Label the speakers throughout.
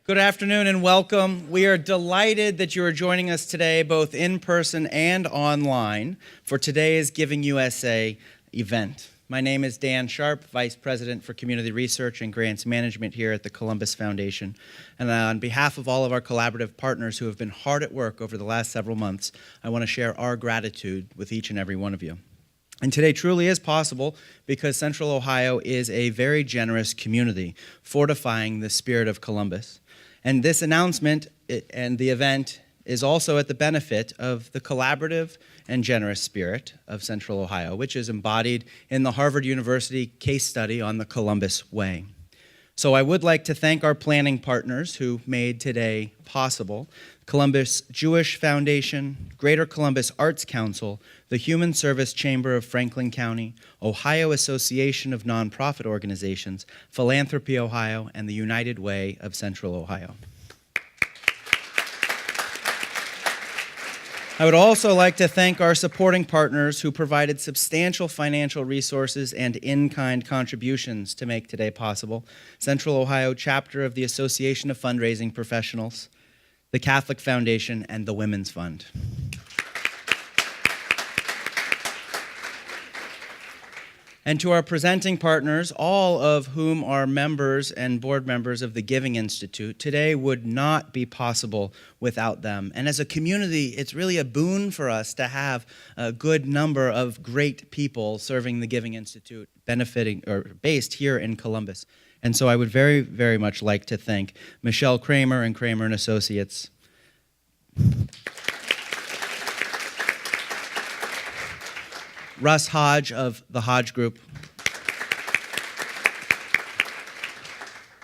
Speaker 1: Good afternoon and welcome. We are delighted that you are joining us today, both in person and online, for today's Giving USA event. My name is Dan Sharp, Vice President for Community Research and Grants Management here at the Columbus Foundation. And on behalf of all of our collaborative partners who have been hard at work over the last several months, I want to share our gratitude with each and every one of you. And today truly is possible because Central Ohio is a very generous community, fortifying the spirit of Columbus. And this announcement and the event is also at the benefit of the collaborative and generous spirit of Central Ohio, which is embodied in the Harvard University case study on the Columbus Way. So I would like to thank our planning partners who made today possible: Columbus Jewish Foundation, Greater Columbus Arts Council, the Human Service Chamber of Franklin County, Ohio Association of Nonprofit Organizations, Philanthropy Ohio, and the United Way of Central Ohio. I would also like to thank our supporting partners who provided substantial financial resources and in-kind contributions to make today possible: Central Ohio Chapter of the Association of Fundraising Professionals, the Catholic Foundation, and the Women's Fund. And to our presenting partners, all of whom are members and board members of the Giving Institute, today would not be possible without them. And as a community, it's really a boon for us to have a good number of great people serving the Giving Institute, benefiting or based here in Columbus. And so I would very, very much like to thank Michelle Kramer and Kramer and Associates, Russ Hodge of the Hodge Group,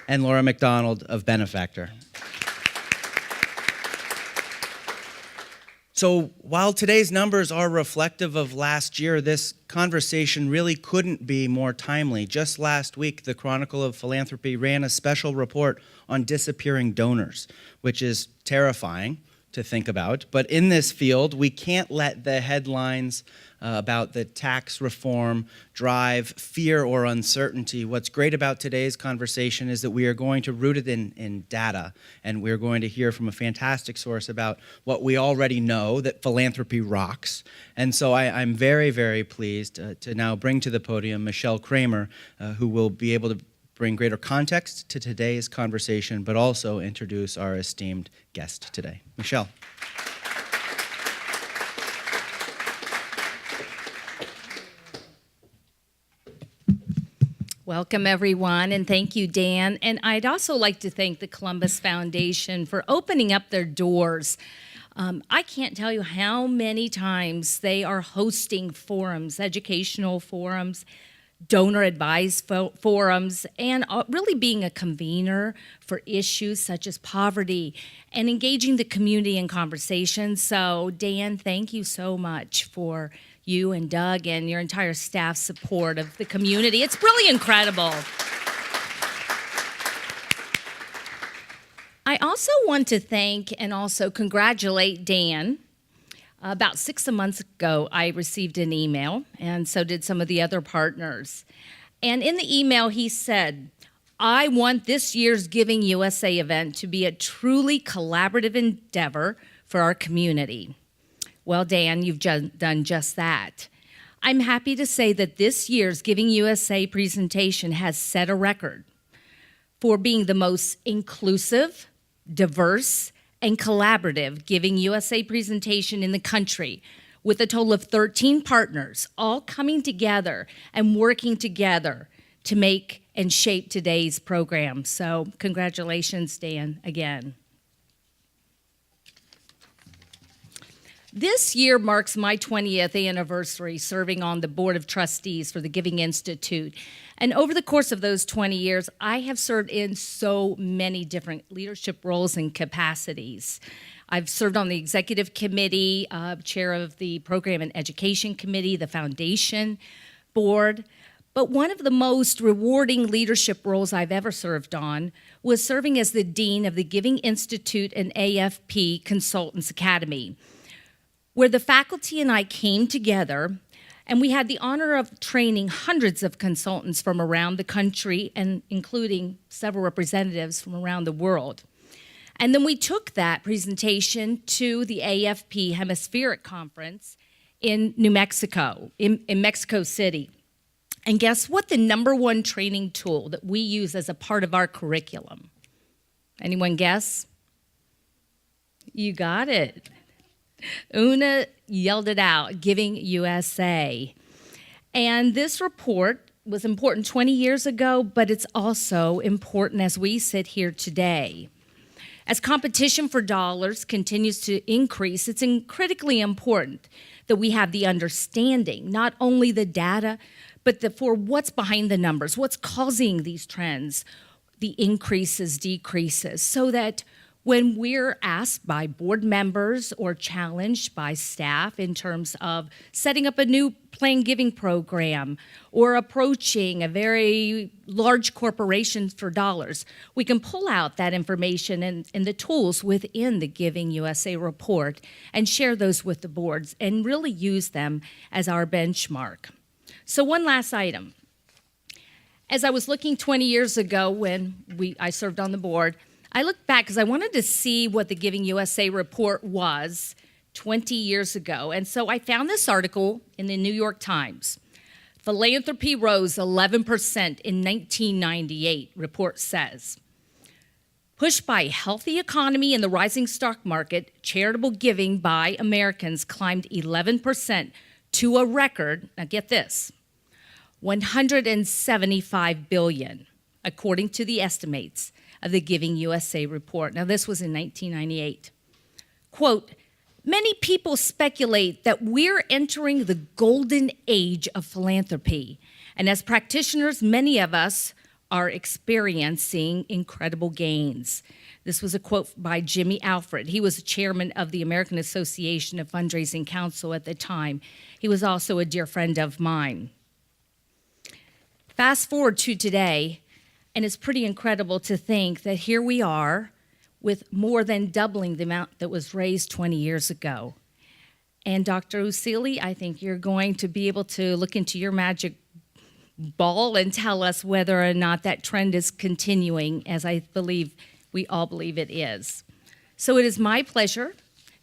Speaker 1: and Laura McDonald of Benefactor. So while today's numbers are reflective of last year, this conversation really couldn't be more timely. Just last week, the Chronicle of Philanthropy ran a special report on disappearing donors, which is terrifying to think about. But in this field, we can't let the headlines about the tax reform drive fear or uncertainty. What's great about today's conversation is that we are going to root it in data, and we're going to hear from a fantastic source about what we already know, that philanthropy rocks. And so I'm very, very pleased to now bring to the podium Michelle Kramer, who will be able to bring greater context to today's conversation, but also introduce our esteemed guest today. Michelle.
Speaker 2: Welcome, everyone, and thank you, Dan. And I'd also like to thank the Columbus Foundation for opening up their doors. I can't tell you how many times they are hosting forums, educational forums, donor advised forums, and really being a convener for issues such as poverty and engaging the community in conversation. So, Dan, thank you so much for you and Doug and your entire staff support of the community. It's really incredible. I also want to thank and also congratulate Dan. About 6 months ago, I received an email, and so did some of the other partners. And in the email, he said, "I want this year's Giving USA event to be a truly collaborative endeavor for our community." Well, Dan, you've done just that. I'm happy to say that this year's Giving USA presentation has set a record for being the most inclusive, diverse, and collaborative Giving USA presentation in the country, with a total of 13 partners all coming together and working together to make and shape today's program. So congratulations, Dan, again. This year marks my 20th anniversary serving on the Board of Trustees for the Giving Institute. And over the course of those 20 years, I have served in so many different leadership roles and capacities. I've served on the executive committee, chair of the Program and Education Committee, the foundation board. But one of the most rewarding leadership roles I've ever served on was serving as the dean of the Giving Institute and AFP Consultants Academy, where the faculty and I came together, and we had the honor of training hundreds of consultants from around the country, and including several representatives from around the world. And then we took that presentation to the AFP Hemispheric Conference in New Mexico, in Mexico City. And guess what the number one training tool that we use as a part of our curriculum? Anyone guess? You got it. Una yelled it out, Giving USA. And this report was important 20 years ago, but it's also important as we sit here today. As competition for dollars continues to increase, it's critically important that we have the understanding, not only the data, but for what's behind the numbers, what's causing these trends, the increases, decreases, so that when we're asked by board members or challenged by staff in terms of setting up a new plan giving program or approaching a very large corporation for dollars, we can pull out that information and the tools within the Giving USA report and share those with the boards and really use them as our benchmark. So one last item. As I was looking 20 years ago when I served on the board, I looked back because I wanted to see what the Giving USA report was 20 years ago. And so I found this article in the New York Times. Philanthropy rose 11% in 1998, report says. Pushed by a healthy economy and the rising stock market, charitable giving by Americans climbed 11% to a record, now get this, $175 billion, according to the estimates of the Giving USA report. Now, this was in 1998. Quote, many people speculate that we're entering the golden age of philanthropy. And as practitioners, many of us are experiencing incredible gains. This was a quote by Jimmy Alfred. He was the chairman of the American Association of Fundraising Council at the time. He was also a dear friend of mine. Fast forward to today, and it's pretty incredible to think that here we are with more than doubling the amount that was raised 20 years ago. And Dr. Osili, I think you're going to be able to look into your magic ball and tell us whether or not that trend is continuing, as I believe we all believe it is. So it is my pleasure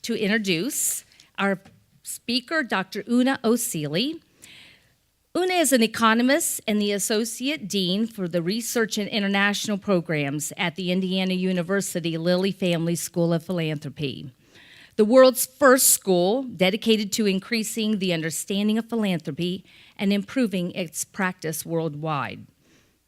Speaker 2: to introduce our speaker, Dr. Una Osili. Una is an economist and the Associate Dean for the Research and International Programs at the Indiana University Lilly Family School of Philanthropy, the world's first school dedicated to increasing the understanding of philanthropy and improving its practice worldwide.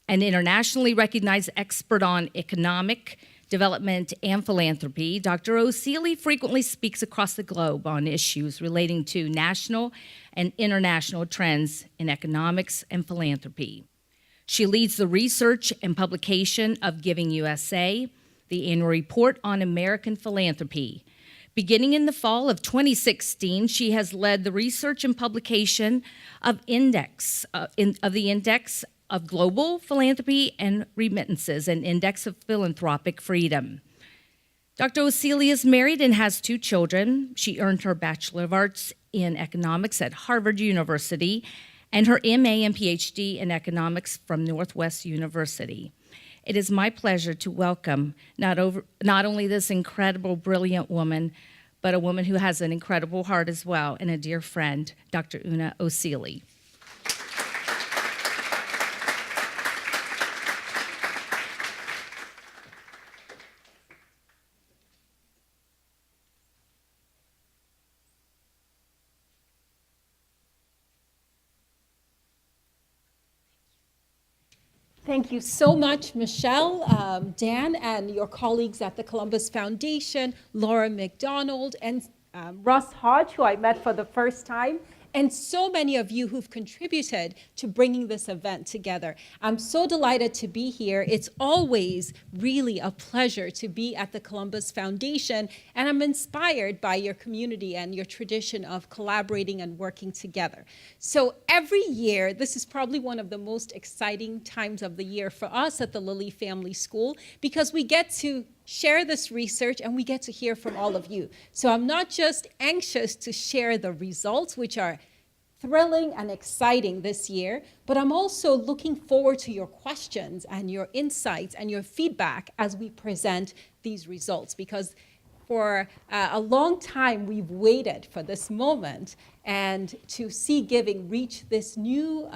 Speaker 2: An internationally recognized expert on economic development and philanthropy, Dr. Osili frequently speaks across the globe on issues relating to national and international trends in economics and philanthropy. She leads the research and publication of Giving USA, the annual report on American philanthropy. Beginning in the fall of 2016, she has led the research and publication of the Index of Global Philanthropy and Remittances, an Index of Philanthropic Freedom. Dr. Osili is married and has 2 children. She earned her Bachelor of Arts in Economics at Harvard University and her MA and PhD in Economics from Northwest University. It is my pleasure to welcome not only this incredible, brilliant woman, but a woman who has an incredible heart as well, and a dear friend, Dr. Una Osili.
Speaker 3: Thank you so much, Michelle, Dan, and your colleagues at the Columbus Foundation, Laura McDonald, and Russ Hodge, who I met for the first time, and so many of you who've contributed to bringing this event together. I'm so delighted to be here. It's always really a pleasure to be at the Columbus Foundation, and I'm inspired by your community and your tradition of collaborating and working together. So every year, this is probably one of the most exciting times of the year for us at the Lilly Family School, because we get to share this research and we get to hear from all of you. So I'm not just anxious to share the results, which are thrilling and exciting this year, but I'm also looking forward to your questions and your insights and your feedback as we present these results, because for a long time we've waited for this moment, and to see giving reach this new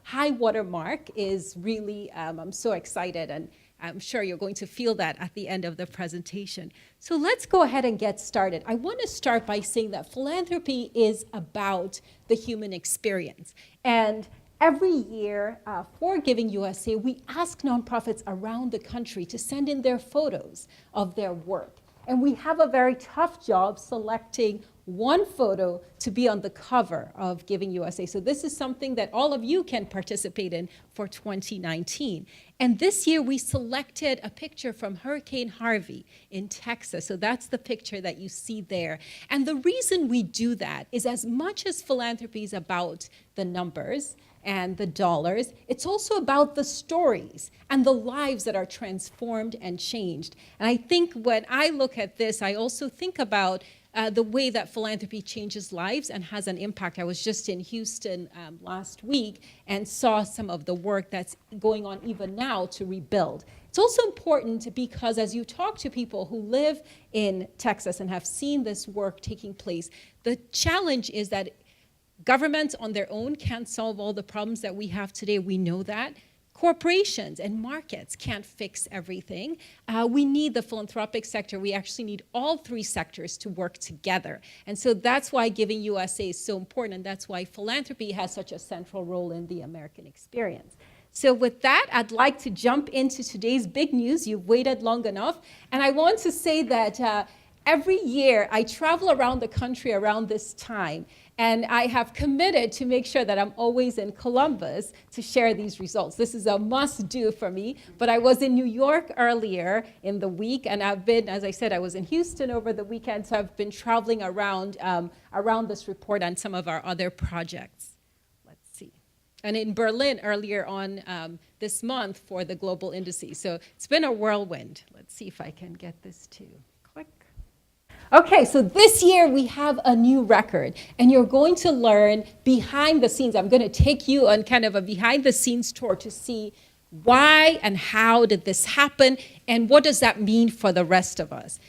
Speaker 3: high water mark is really, I'm so excited, and I'm sure you're going to feel that at the end of the presentation. So let's go ahead and get started. I want to start by saying that philanthropy is about the human experience. And every year for Giving USA, we ask nonprofits around the country to send in their photos of their work. And we have a very tough job selecting one photo to be on the cover of Giving USA. So this is something that all of you can participate in for 2019. And this year we selected a picture from Hurricane Harvey in Texas. So that's the picture that you see there. And the reason we do that is, as much as philanthropy is about the numbers and the dollars, it's also about the stories and the lives that are transformed and changed. And I think when I look at this, I also think about the way that philanthropy changes lives and has an impact. I was just in Houston last week and saw some of the work that's going on even now to rebuild. It's also important because as you talk to people who live in Texas and have seen this work taking place, the challenge is that governments on their own can't solve all the problems that we have today. We know that. Corporations and markets can't fix everything. We need the philanthropic sector. We actually need all three sectors to work together. And so that's why Giving USA is so important, and that's why philanthropy has such a central role in the American experience. So with that, I'd like to jump into today's big news. You've waited long enough. And I want to say that every year I travel around the country around this time, and I have committed to make sure that I'm always in Columbus to share these results. This is a must-do for me, but I was in New York earlier in the week, and I've been, as I said, I was in Houston over the weekend, so I've been traveling around this report and some of our other projects. Let's see. And in Berlin earlier on this month for the global indices. So it's been a whirlwind. Let's see if I can get this to click. Okay, so this year we have a new record, and you're going to learn behind the scenes. I'm going to take you on kind of a behind the scenes tour to see why and how did this happen, and what does that mean for the rest of us.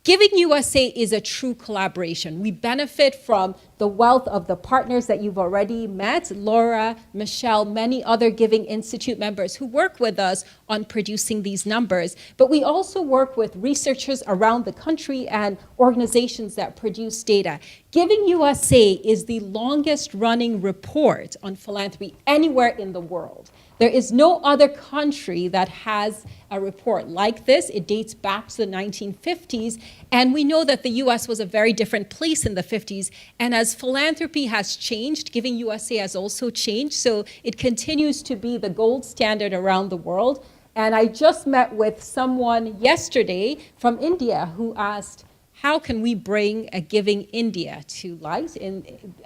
Speaker 3: Giving USA is a true collaboration. We benefit from the wealth of the partners that you've already met, Laura, Michelle, many other Giving Institute members who work with us on producing these numbers. But we also work with researchers around the country and organizations that produce data. Giving USA is the longest running report on philanthropy anywhere in the world. There is no other country that has a report like this. It dates back to the 1950s, and we know that the US was a very different place in the 50s, and as philanthropy has changed, Giving USA has also changed, so it continues to be the gold standard around the world. And I just met with someone yesterday from India who asked, how can we bring a Giving India to light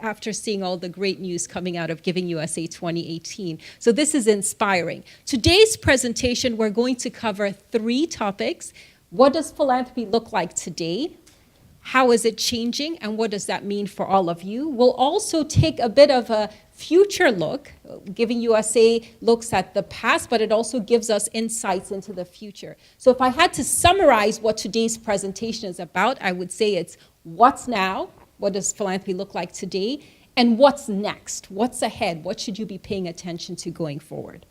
Speaker 3: after seeing all the great news coming out of Giving USA 2018? So this is inspiring. Today's presentation, we're going to cover 3 topics. What does philanthropy look like today? How is it changing? And what does that mean for all of you? We'll also take a bit of a future look. Giving USA looks at the past, but it also gives us insights into the future. So if I had to summarize what today's presentation is about, I would say it's what's now, what does philanthropy look like today, and what's next, what's ahead, what should you be paying attention to going forward.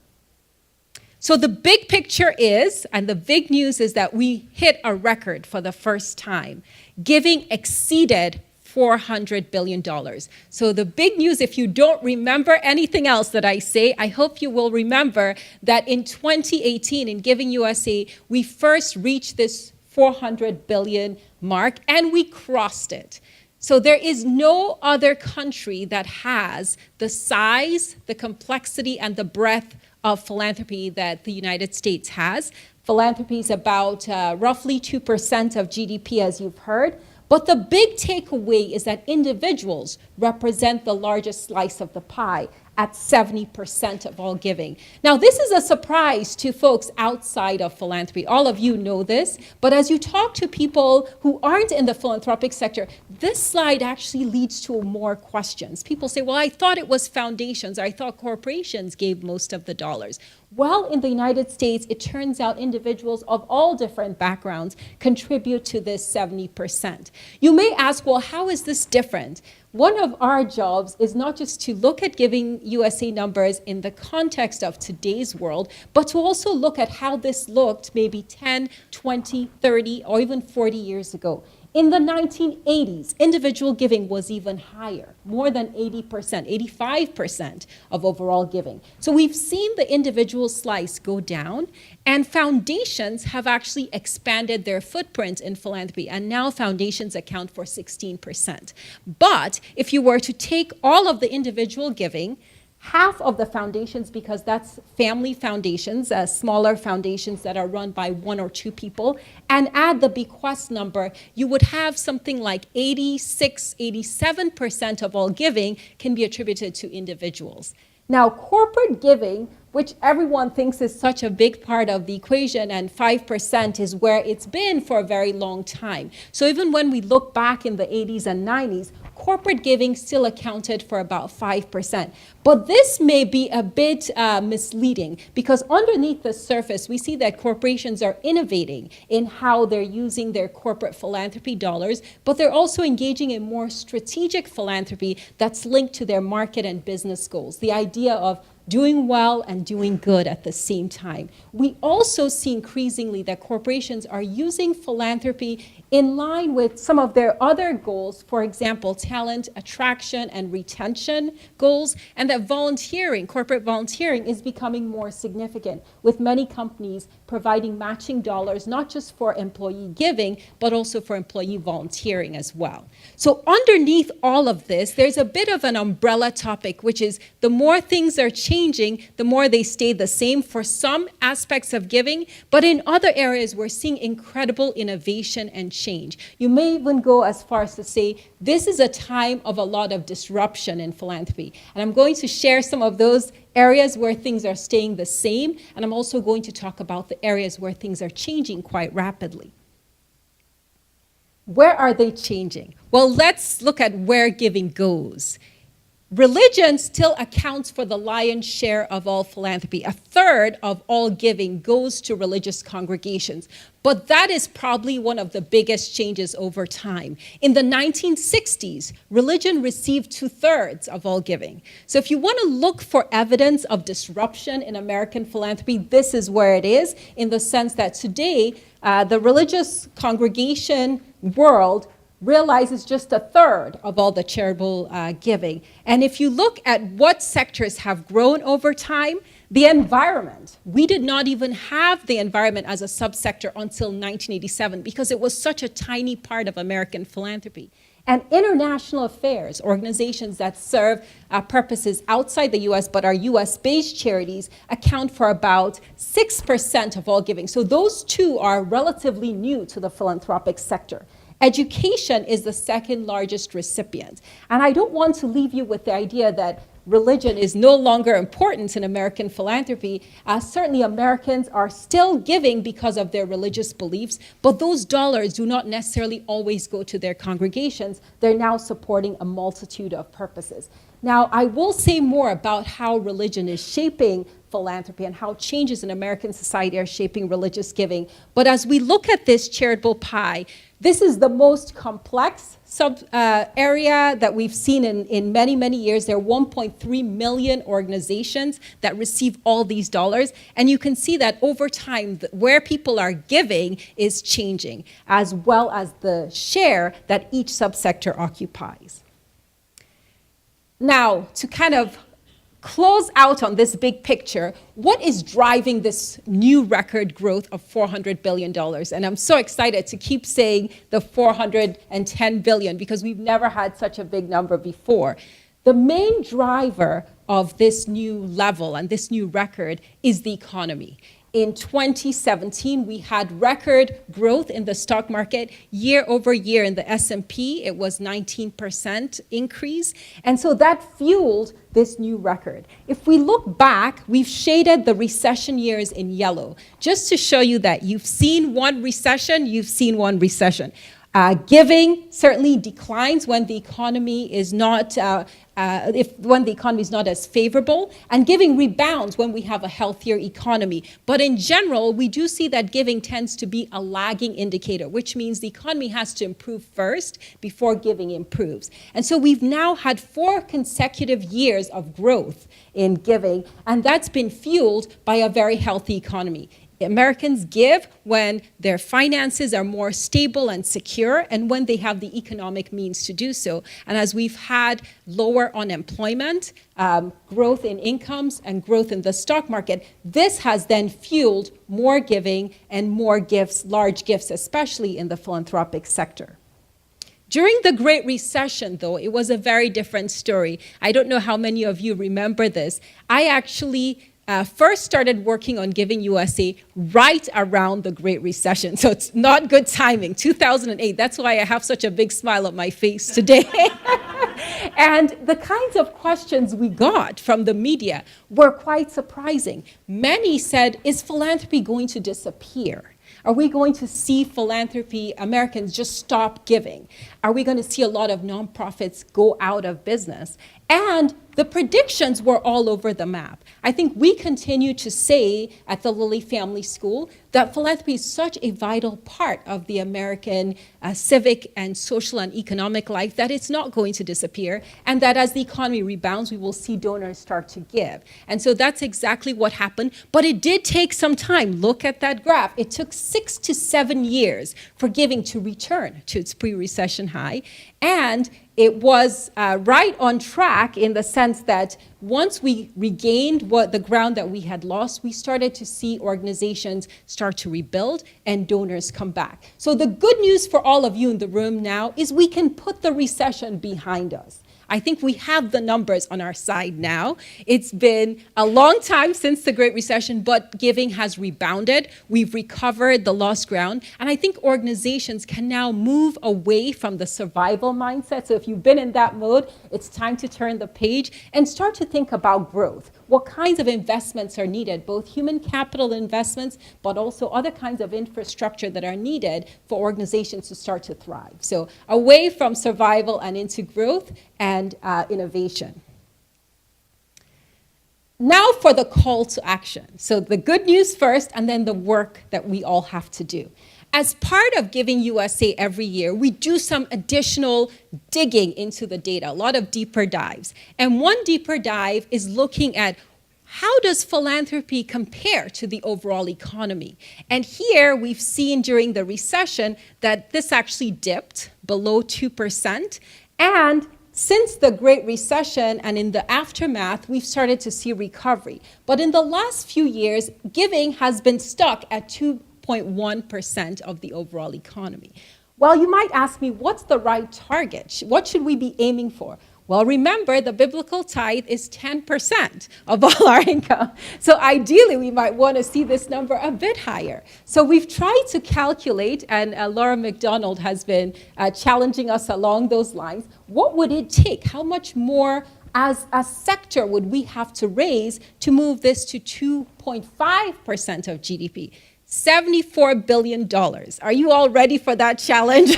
Speaker 3: So the big picture is, and the big news is that we hit a record for the first time. Giving exceeded $400 billion. So the big news, if you don't remember anything else that I say, I hope you will remember that in 2018 in Giving USA, we first reached this 400 billion mark, and we crossed it. So there is no other country that has the size, the complexity, and the breadth of philanthropy that the United States has. Philanthropy is about roughly 2% of GDP, as you've heard. But the big takeaway is that individuals represent the largest slice of the pie. at 70% of all giving. Now, this is a surprise to folks outside of philanthropy. All of you know this, but as you talk to people who aren't in the philanthropic sector, this slide actually leads to more questions. People say, well, I thought it was foundations, or I thought corporations gave most of the dollars. Well, in the United States, it turns out individuals of all different backgrounds contribute to this 70%. You may ask, well, how is this different? One of our jobs is not just to look at Giving USA numbers in the context of today's world, but to also look at how this looked maybe 10, 20, 30, or even 40 years ago. In the 1980s, individual giving was even higher, more than 80%, 85% of overall giving. So we've seen the individual slice go down, and foundations have actually expanded their footprint in philanthropy, and now foundations account for 16%. But if you were to take all of the individual giving, half of the foundations, because that's family foundations, smaller foundations that are run by one or two people, and add the bequest number, you would have something like 86, 87% of all giving can be attributed to individuals. Now, corporate giving, which everyone thinks is such a big part of the equation, and 5% is where it's been for a very long time. So even when we look back in the 80s and 90s, corporate giving still accounted for about 5%. But this may be a bit misleading, because underneath the surface, we see that corporations are innovating in how they're using their corporate philanthropy dollars, but they're also engaging in more strategic philanthropy that's linked to their market and business goals. The idea of doing well and doing good at the same time. We also see increasingly that corporations are using philanthropy in line with some of their other goals, for example, talent attraction and retention goals, and that volunteering, corporate volunteering, is becoming more significant, with many companies providing matching dollars, not just for employee giving, but also for employee volunteering as well. So underneath all of this, there's a bit of an umbrella topic, which is the more things are changing, the more they stay the same for some aspects of giving, but in other areas, we're seeing incredible innovation and change. You may even go as far as to say, this is a time of a lot of disruption in philanthropy. And I'm going to share some of those areas where things are staying the same, and I'm also going to talk about the areas where things are changing quite rapidly. Where are they changing? Well, let's look at where giving goes. Religion still accounts for the lion's share of all philanthropy. A third of all giving goes to religious congregations. But that is probably one of the biggest changes over time. In the 1960s, religion received 2/3 of all giving. So if you want to look for evidence of disruption in American philanthropy, this is where it is, in the sense that today, the religious congregation world realizes just 1/3 of all the charitable giving. And if you look at what sectors have grown over time, the environment. We did not even have the environment as a subsector until 1987 because it was such a tiny part of American philanthropy. And international affairs, organizations that serve purposes outside the US but are US-based charities, account for about 6% of all giving. So those two are relatively new to the philanthropic sector. Education is the second largest recipient. And I don't want to leave you with the idea that religion is no longer important in American philanthropy. Certainly Americans are still giving because of their religious beliefs, but those dollars do not necessarily always go to their congregations. They're now supporting a multitude of purposes. Now, I will say more about how religion is shaping philanthropy and how changes in American society are shaping religious giving. But as we look at this charitable pie, this is the most complex area that we've seen in many, many years. There are 1.3 million organizations that receive all these dollars. And you can see that over time, where people are giving is changing, as well as the share that each subsector occupies. Now, to kind of close out on this big picture, what is driving this new record growth of $400 billion? And I'm so excited to keep saying the 410 billion because we've never had such a big number before. The main driver of this new level and this new record is the economy. In 2017, we had record growth in the stock market. Year over year in the S&P, it was 19% increase. And so that fueled this new record. If we look back, we've shaded the recession years in yellow, just to show you that you've seen one recession, you've seen one recession. Giving certainly declines when the economy is not when the economy is not as favorable, and giving rebounds when we have a healthier economy. But in general, we do see that giving tends to be a lagging indicator, which means the economy has to improve first before giving improves. And so we've now had 4 consecutive years of growth in giving, and that's been fueled by a very healthy economy. Americans give when their finances are more stable and secure and when they have the economic means to do so. And as we've had lower unemployment, growth in incomes, and growth in the stock market, this has then fueled more giving and more gifts, large gifts, especially in the philanthropic sector. During the Great Recession, though, it was a very different story. I don't know how many of you remember this. I actually first started working on Giving USA right around the Great Recession. So it's not good timing, 2008. That's why I have such a big smile on my face today. And the kinds of questions we got from the media were quite surprising. Many said, is philanthropy going to disappear? Are we going to see philanthropy, Americans just stop giving? Are we going to see a lot of nonprofits go out of business? And the predictions were all over the map. I think we continue to say at the Lilly Family School that philanthropy is such a vital part of the American civic and social and economic life that it's not going to disappear, and that as the economy rebounds, we will see donors start to give. And so that's exactly what happened, but it did take some time. Look at that graph. It took 6 to 7 years for giving to return to its pre-recession high, and it was right on track in the sense that once we regained the ground that we had lost, we started to see organizations start to rebuild and donors come back. So the good news for all of you in the room now is we can put the recession behind us. I think we have the numbers on our side now. It's been a long time since the Great Recession, but giving has rebounded. We've recovered the lost ground. And I think organizations can now move away from the survival mindset. So if you've been in that mode, it's time to turn the page and start to think about growth. What kinds of investments are needed, both human capital investments, but also other kinds of infrastructure that are needed for organizations to start to thrive. So away from survival and into growth and innovation. Now for the call to action. So the good news first, and then the work that we all have to do. As part of Giving USA every year, we do some additional digging into the data, a lot of deeper dives. And one deeper dive is looking at how does philanthropy compare to the overall economy? And here we've seen during the recession that this actually dipped below 2%. And since the Great Recession and in the aftermath, we've started to see recovery. But in the last few years, giving has been stuck at 2.1% of the overall economy. Well, you might ask me, what's the right target? What should we be aiming for? Well, remember, the biblical tithe is 10% of all our income. So ideally, we might want to see this number a bit higher. So we've tried to calculate, and Laura McDonald has been challenging us along those lines. What would it take? How much more as a sector would we have to raise to move this to 2.5% of GDP? $74 billion. Are you all ready for that challenge?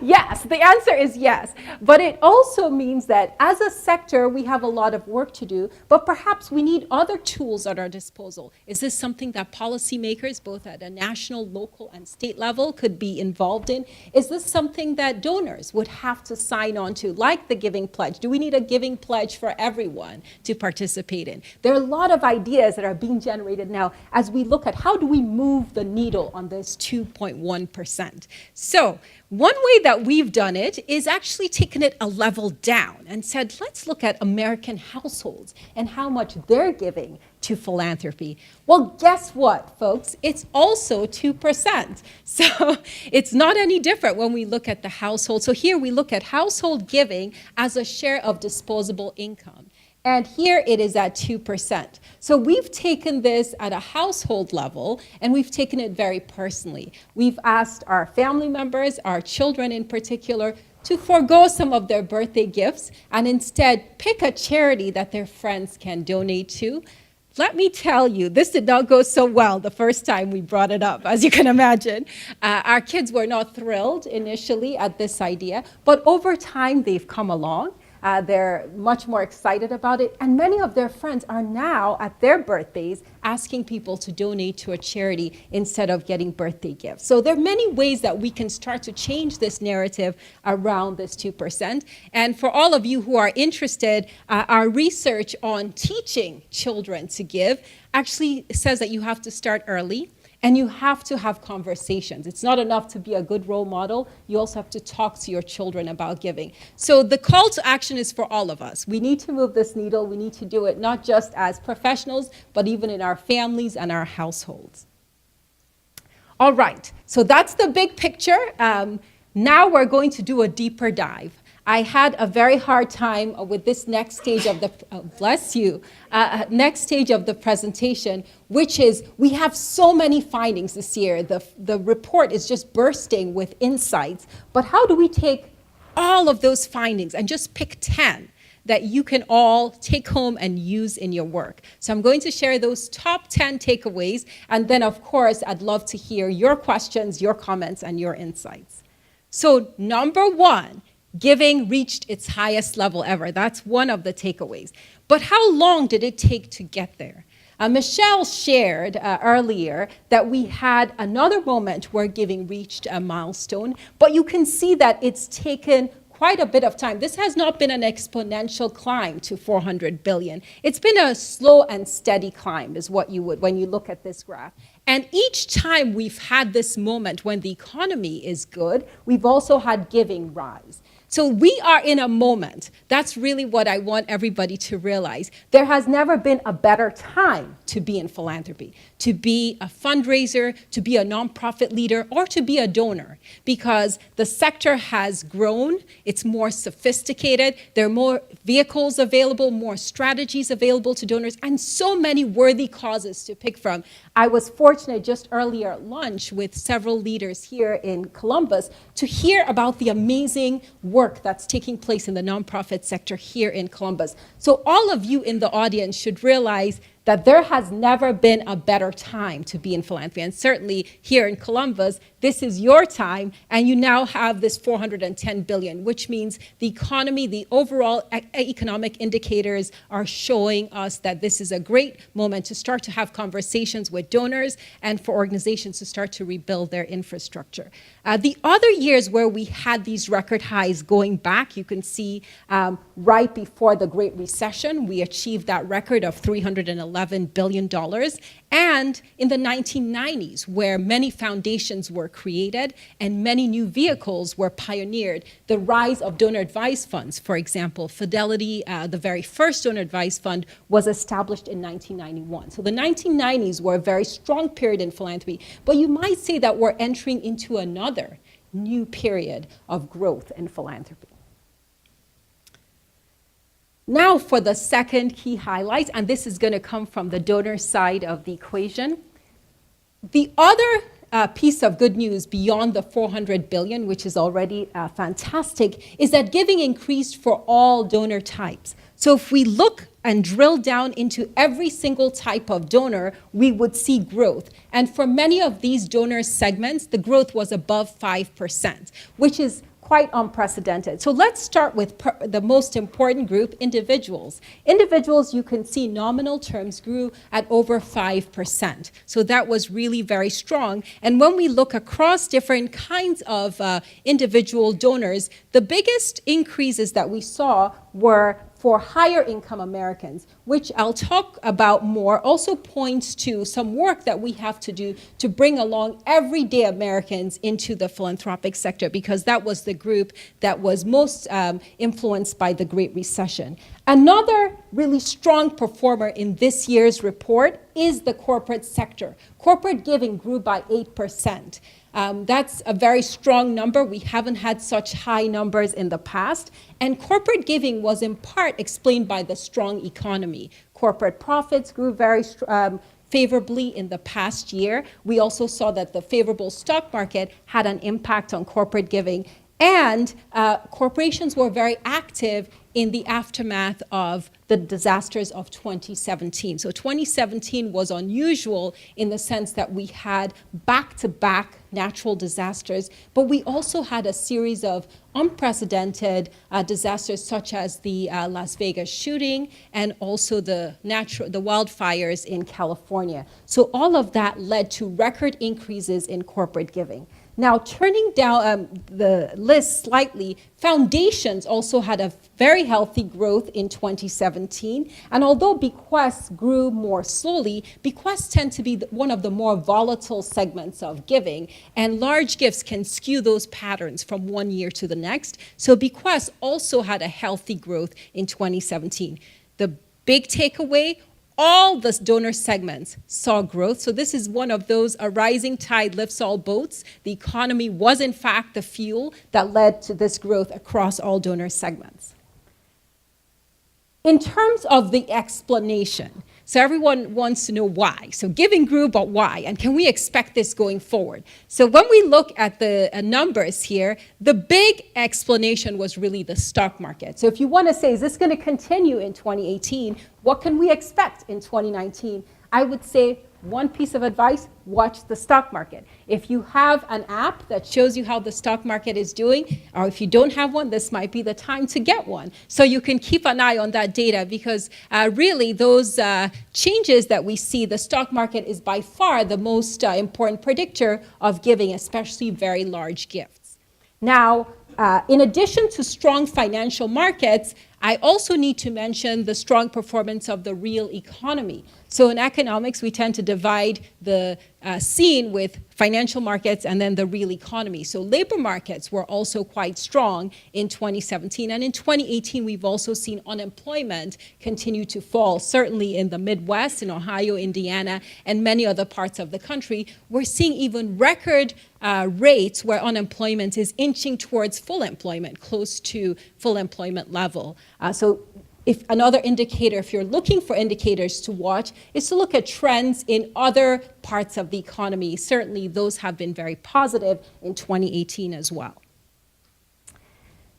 Speaker 3: Yes, the answer is yes. But it also means that as a sector, we have a lot of work to do, but perhaps we need other tools at our disposal. Is this something that policymakers, both at a national, local, and state level, could be involved in? Is this something that donors would have to sign on to, like the Giving Pledge? Do we need a Giving Pledge for everyone to participate in? There are a lot of ideas that are being generated now as we look at how do we move the needle on this 2.1%. So one way that we've done it is actually taken it a level down and said, let's look at American households and how much they're giving to philanthropy. Well, guess what, folks? It's also 2%. So it's not any different when we look at the household. So here we look at household giving as a share of disposable income. And here it is at 2%. So we've taken this at a household level, and we've taken it very personally. We've asked our family members, our children in particular, to forego some of their birthday gifts and instead pick a charity that their friends can donate to. Let me tell you, this did not go so well the first time we brought it up, as you can imagine. Our kids were not thrilled initially at this idea, but over time they've come along. They're much more excited about it, and many of their friends are now, at their birthdays, asking people to donate to a charity instead of getting birthday gifts. So there are many ways that we can start to change this narrative around this 2%. And for all of you who are interested, our research on teaching children to give actually says that you have to start early. And you have to have conversations. It's not enough to be a good role model. You also have to talk to your children about giving. So the call to action is for all of us. We need to move this needle. We need to do it not just as professionals, but even in our families and our households. All right, so that's the big picture. Now we're going to do a deeper dive. I had a very hard time with this next stage of the, next stage of the presentation, which is we have so many findings this year. The report is just bursting with insights. But how do we take all of those findings and just pick 10 that you can all take home and use in your work? So I'm going to share those top 10 takeaways. And then, of course, I'd love to hear your questions, your comments, and your insights. So number one, giving reached its highest level ever. That's one of the takeaways. But how long did it take to get there? Michelle shared earlier that we had another moment where giving reached a milestone, but you can see that it's taken quite a bit of time. This has not been an exponential climb to 400 billion. It's been a slow and steady climb is what you would when you look at this graph. And each time we've had this moment when the economy is good, we've also had giving rise. So we are in a moment. That's really what I want everybody to realize. There has never been a better time to be in philanthropy, to be a fundraiser, to be a nonprofit leader, or to be a donor, because the sector has grown. It's more sophisticated. There are more vehicles available, more strategies available to donors, and so many worthy causes to pick from. I was fortunate just earlier at lunch with several leaders here in Columbus to hear about the amazing work that's taking place in the nonprofit sector here in Columbus. So all of you in the audience should realize that there has never been a better time to be in philanthropy. And certainly here in Columbus, this is your time, and you now have this 410 billion, which means the economy, the overall economic indicators are showing us that this is a great moment to start to have conversations with donors and for organizations to start to rebuild their infrastructure. The other years where we had these record highs going back, you can see right before the Great Recession, we achieved that record of $311 billion. And in the 1990s, where many foundations were created and many new vehicles were pioneered, the rise of donor advised funds, for example, Fidelity, the very first donor advised fund, was established in 1991. So the 1990s were a very strong period in philanthropy, but you might say that we're entering into another new period of growth in philanthropy. Now for the second key highlight, and this is going to come from the donor side of the equation. The other piece of good news beyond the 400 billion, which is already fantastic, is that giving increased for all donor types. So if we look and drill down into every single type of donor, we would see growth. And for many of these donor segments, the growth was above 5%, which is quite unprecedented. So let's start with the most important group, individuals. Individuals, you can see nominal terms grew at over 5%. So that was really very strong. And when we look across different kinds of individual donors, the biggest increases that we saw were for higher income Americans, which I'll talk about more, also points to some work that we have to do to bring along everyday Americans into the philanthropic sector, because that was the group that was most influenced by the Great Recession. Another really strong performer in this year's report is the corporate sector. Corporate giving grew by 8%. That's a very strong number. We haven't had such high numbers in the past. And corporate giving was in part explained by the strong economy. Corporate profits grew very favorably in the past year. We also saw that the favorable stock market had an impact on corporate giving. And corporations were very active in the aftermath of the disasters of 2017. So 2017 was unusual in the sense that we had back-to-back natural disasters, but we also had a series of unprecedented disasters such as the Las Vegas shooting and also the wildfires in California. So all of that led to record increases in corporate giving. Now, turning down the list slightly, foundations also had a very healthy growth in 2017. And although bequests grew more slowly, bequests tend to be one of the more volatile segments of giving. And large gifts can skew those patterns from one year to the next. So bequests also had a healthy growth in 2017. The big takeaway, all the donor segments saw growth. So this is one of those, a rising tide lifts all boats. The economy was in fact the fuel that led to this growth across all donor segments. In terms of the explanation, so everyone wants to know why. So giving grew, but why? And can we expect this going forward? So when we look at the numbers here, the big explanation was really the stock market. So if you want to say, is this going to continue in 2018? What can we expect in 2019? I would say one piece of advice, watch the stock market. If you have an app that shows you how the stock market is doing, or if you don't have one, this might be the time to get one. So you can keep an eye on that data, because really those changes that we see, the stock market is by far the most important predictor of giving, especially very large gifts. Now, in addition to strong financial markets, I also need to mention the strong performance of the real economy. So in economics, we tend to divide the scene with financial markets and then the real economy. So labor markets were also quite strong in 2017. And in 2018, we've also seen unemployment continue to fall, certainly in the Midwest, in Ohio, Indiana, and many other parts of the country. We're seeing even record rates where unemployment is inching towards full employment, close to full employment level. So if another indicator, if you're looking for indicators to watch, is to look at trends in other parts of the economy. Certainly those have been very positive in 2018 as well.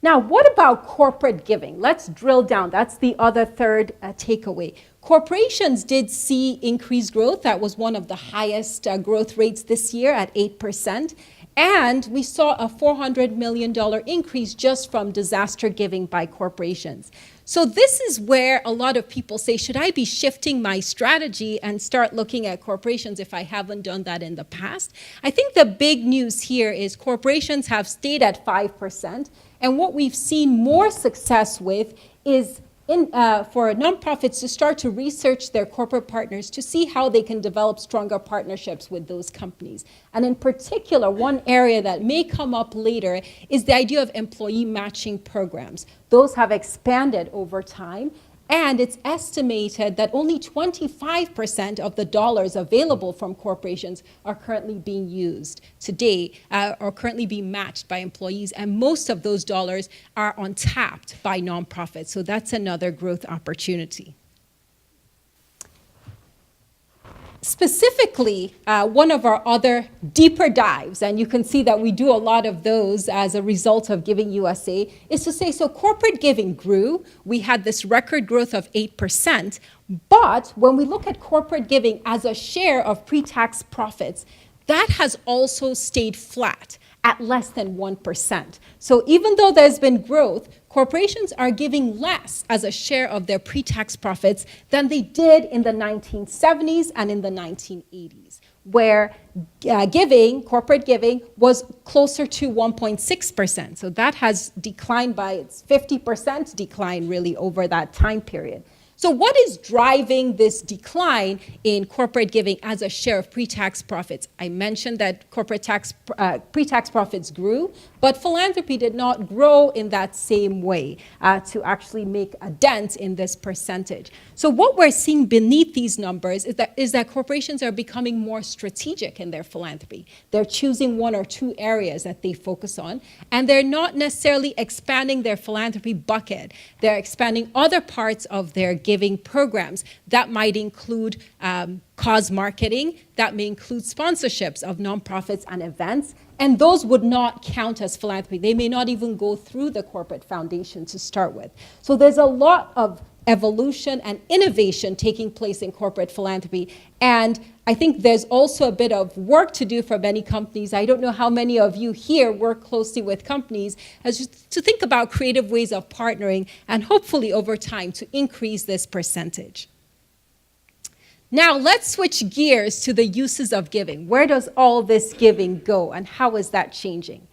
Speaker 3: Now, what about corporate giving? Let's drill down. That's the other third takeaway. Corporations did see increased growth. That was one of the highest growth rates this year at 8%. And we saw a $400 million increase just from disaster giving by corporations. So this is where a lot of people say, should I be shifting my strategy and start looking at corporations if I haven't done that in the past? I think the big news here is corporations have stayed at 5%. And what we've seen more success with is for nonprofits to start to research their corporate partners to see how they can develop stronger partnerships with those companies. And in particular, one area that may come up later is the idea of employee matching programs. Those have expanded over time. And it's estimated that only 25% of the dollars available from corporations are currently being used today, or currently being matched by employees. And most of those dollars are untapped by nonprofits. So that's another growth opportunity. Specifically, one of our other deeper dives, and you can see that we do a lot of those as a result of Giving USA, is to say, so corporate giving grew. We had this record growth of 8%, but when we look at corporate giving as a share of pre-tax profits, that has also stayed flat at less than 1%. So even though there's been growth, corporations are giving less as a share of their pre-tax profits than they did in the 1970s and in the 1980s, where corporate giving was closer to 1.6%. So that has declined by its 50% decline really over that time period. So what is driving this decline in corporate giving as a share of pre-tax profits? I mentioned that corporate pre-tax profits grew, but philanthropy did not grow in that same way to actually make a dent in this percentage. So what we're seeing beneath these numbers is that corporations are becoming more strategic in their philanthropy. They're choosing one or two areas that they focus on, and they're not necessarily expanding their philanthropy bucket. They're expanding other parts of their giving programs. That might include cause marketing, that may include sponsorships of nonprofits and events, and those would not count as philanthropy. They may not even go through the corporate foundation to start with. So there's a lot of evolution and innovation taking place in corporate philanthropy, and I think there's also a bit of work to do for many companies. I don't know how many of you here work closely with companies as to think about creative ways of partnering and hopefully over time to increase this percentage. Now let's switch gears to the uses of giving. Where does all this giving go and how is that changing?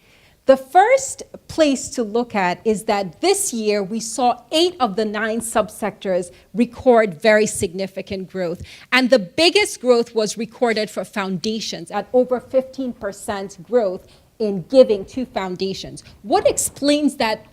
Speaker 3: The first place to look at is that this year we saw 8 of the 9 subsectors record very significant growth. And the biggest growth was recorded for foundations at over 15% growth in giving to foundations. What explains that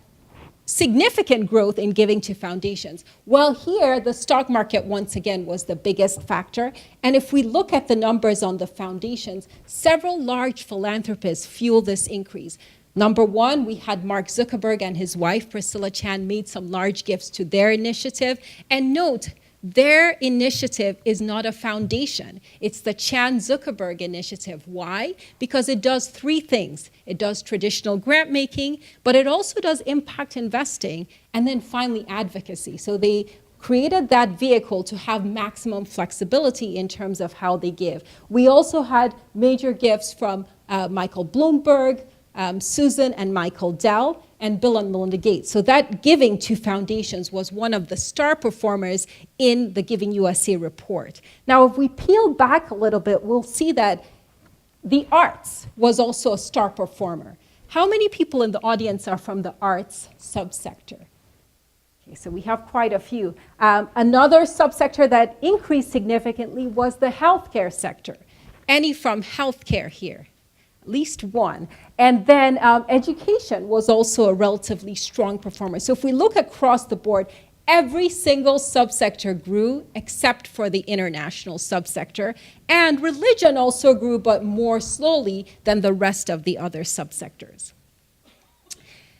Speaker 3: significant growth in giving to foundations? Well, here the stock market once again was the biggest factor. And if we look at the numbers on the foundations, several large philanthropists fuel this increase. Number one, we had Mark Zuckerberg and his wife, Priscilla Chan, made some large gifts to their initiative. And note, their initiative is not a foundation. It's the Chan-Zuckerberg initiative. Why? Because it does 3 things. It does traditional grant making, but it also does impact investing, and then finally advocacy. So they created that vehicle to have maximum flexibility in terms of how they give. We also had major gifts from Michael Bloomberg, Susan and Michael Dell, and Bill and Melinda Gates. So that giving to foundations was one of the star performers in the Giving USA report. Now, if we peel back a little bit, we'll see that the arts was also a star performer. How many people in the audience are from the arts subsector? Okay, so we have quite a few. Another subsector that increased significantly was the healthcare sector. Any from healthcare here? At least one. And then education was also a relatively strong performer. So if we look across the board, every single subsector grew except for the international subsector. And religion also grew, but more slowly than the rest of the other subsectors.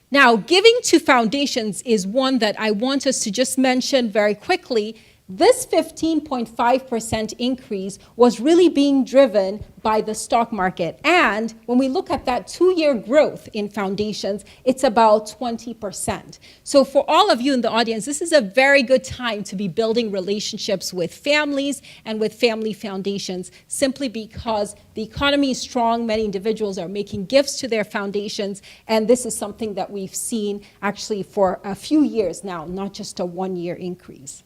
Speaker 3: Now, giving to foundations is one that I want us to just mention very quickly. This 15.5% increase was really being driven by the stock market. And when we look at that 2-year growth in foundations, it's about 20%. So for all of you in the audience, this is a very good time to be building relationships with families and with family foundations, simply because the economy is strong. Many individuals are making gifts to their foundations. And this is something that we've seen actually for a few years now, not just a 1-year increase.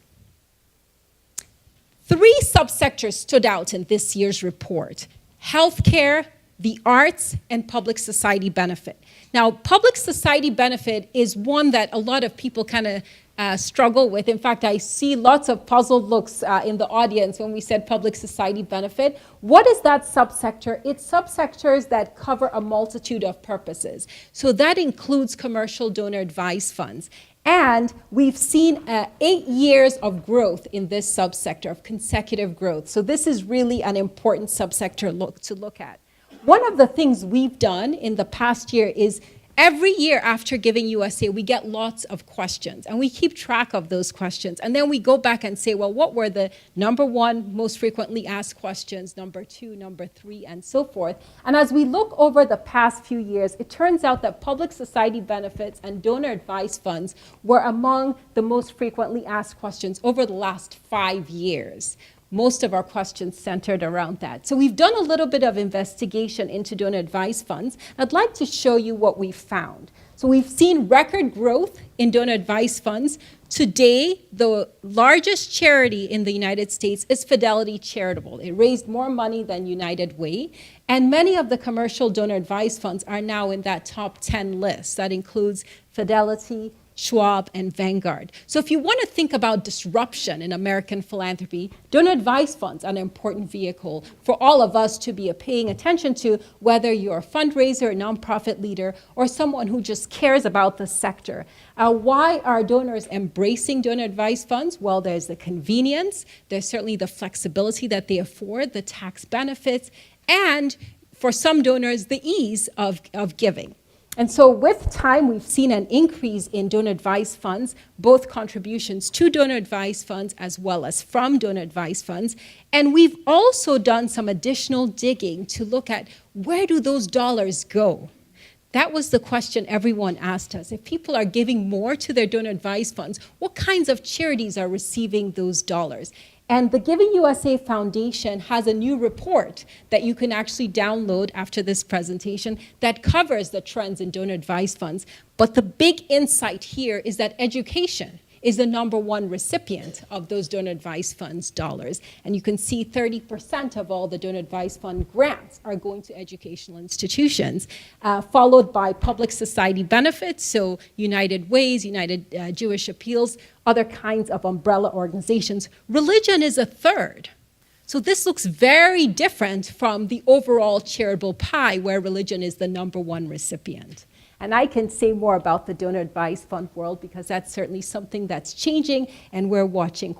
Speaker 3: 3 subsectors stood out in this year's report: healthcare, the arts, and public society benefit. Now, public society benefit is one that a lot of people kind of struggle with. In fact, I see lots of puzzled looks in the audience when we said public society benefit. What is that subsector? It's subsectors that cover a multitude of purposes. So that includes commercial donor advised funds. And we've seen 8 years of growth in this subsector, of consecutive growth. So this is really an important subsector to look at. One of the things we've done in the past year is every year after Giving USA, we get lots of questions, and we keep track of those questions. And then we go back and say, well, what were the number 1 most frequently asked questions, number 2, number 3, and so forth. And as we look over the past few years, it turns out that public society benefits and donor advised funds were among the most frequently asked questions over the last 5 years. Most of our questions centered around that. So we've done a little bit of investigation into donor advised funds. I'd like to show you what we found. So we've seen record growth in donor advised funds. Today, the largest charity in the United States is Fidelity Charitable. It raised more money than United Way. And many of the commercial donor advised funds are now in that top 10 list. That includes Fidelity, Schwab, and Vanguard. So if you want to think about disruption in American philanthropy, donor advised funds are an important vehicle for all of us to be paying attention to, whether you're a fundraiser, a nonprofit leader, or someone who just cares about the sector. Why are donors embracing donor advised funds? Well, there's the convenience, there's certainly the flexibility that they afford, the tax benefits, and for some donors, the ease of giving. And so with time, we've seen an increase in donor advised funds, both contributions to donor advised funds as well as from donor advised funds. And we've also done some additional digging to look at where do those dollars go? That was the question everyone asked us. If people are giving more to their donor advised funds, what kinds of charities are receiving those dollars? And the Giving USA Foundation has a new report that you can actually download after this presentation that covers the trends in donor advised funds. But the big insight here is that education is the #1 recipient of those donor advised funds dollars. And you can see 30% of all the donor advised fund grants are going to educational institutions, followed by public society benefits, so United Ways, United Jewish Appeals, other kinds of umbrella organizations. Religion is a third. So this looks very different from the overall charitable pie where religion is the #1 recipient. And I can say more about the donor advised fund world because that's certainly something that's changing, and we're watching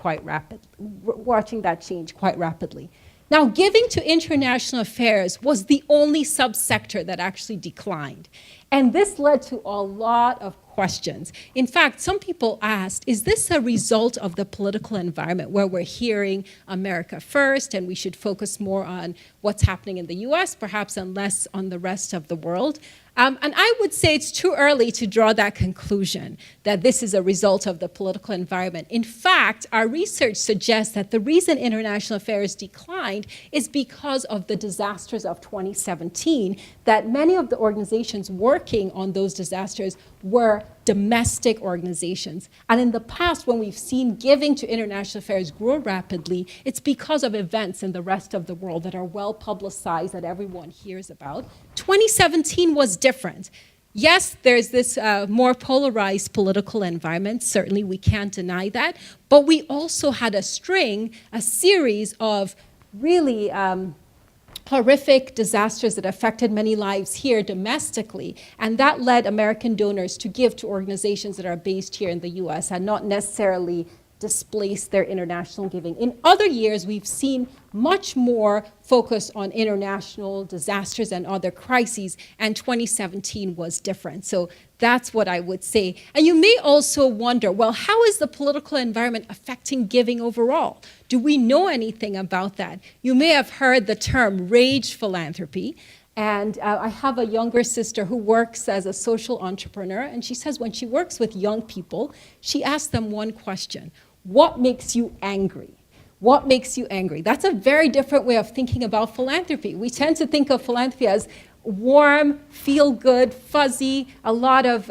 Speaker 3: that change quite rapidly. Now, giving to international affairs was the only subsector that actually declined. And this led to a lot of questions. In fact, some people asked, is this a result of the political environment where we're hearing America first and we should focus more on what's happening in the US, perhaps, and less on the rest of the world? And I would say it's too early to draw that conclusion, that this is a result of the political environment. In fact, our research suggests that the reason international affairs declined is because of the disasters of 2017, that many of the organizations working on those disasters were domestic organizations. And in the past, when we've seen giving to international affairs grow rapidly, it's because of events in the rest of the world that are well publicized, that everyone hears about. 2017 was different. Yes, there's this more polarized political environment. Certainly, we can't deny that. But we also had a series of really horrific disasters that affected many lives here domestically, and that led American donors to give to organizations that are based here in the US and not necessarily displace their international giving. In other years, we've seen much more focus on international disasters and other crises, and 2017 was different. So that's what I would say. And you may also wonder, well, how is the political environment affecting giving overall? Do we know anything about that? You may have heard the term rage philanthropy. And I have a younger sister who works as a social entrepreneur, and she says when she works with young people, she asks them one question: what makes you angry? What makes you angry? That's a very different way of thinking about philanthropy. We tend to think of philanthropy as warm, feel-good, fuzzy, a lot of,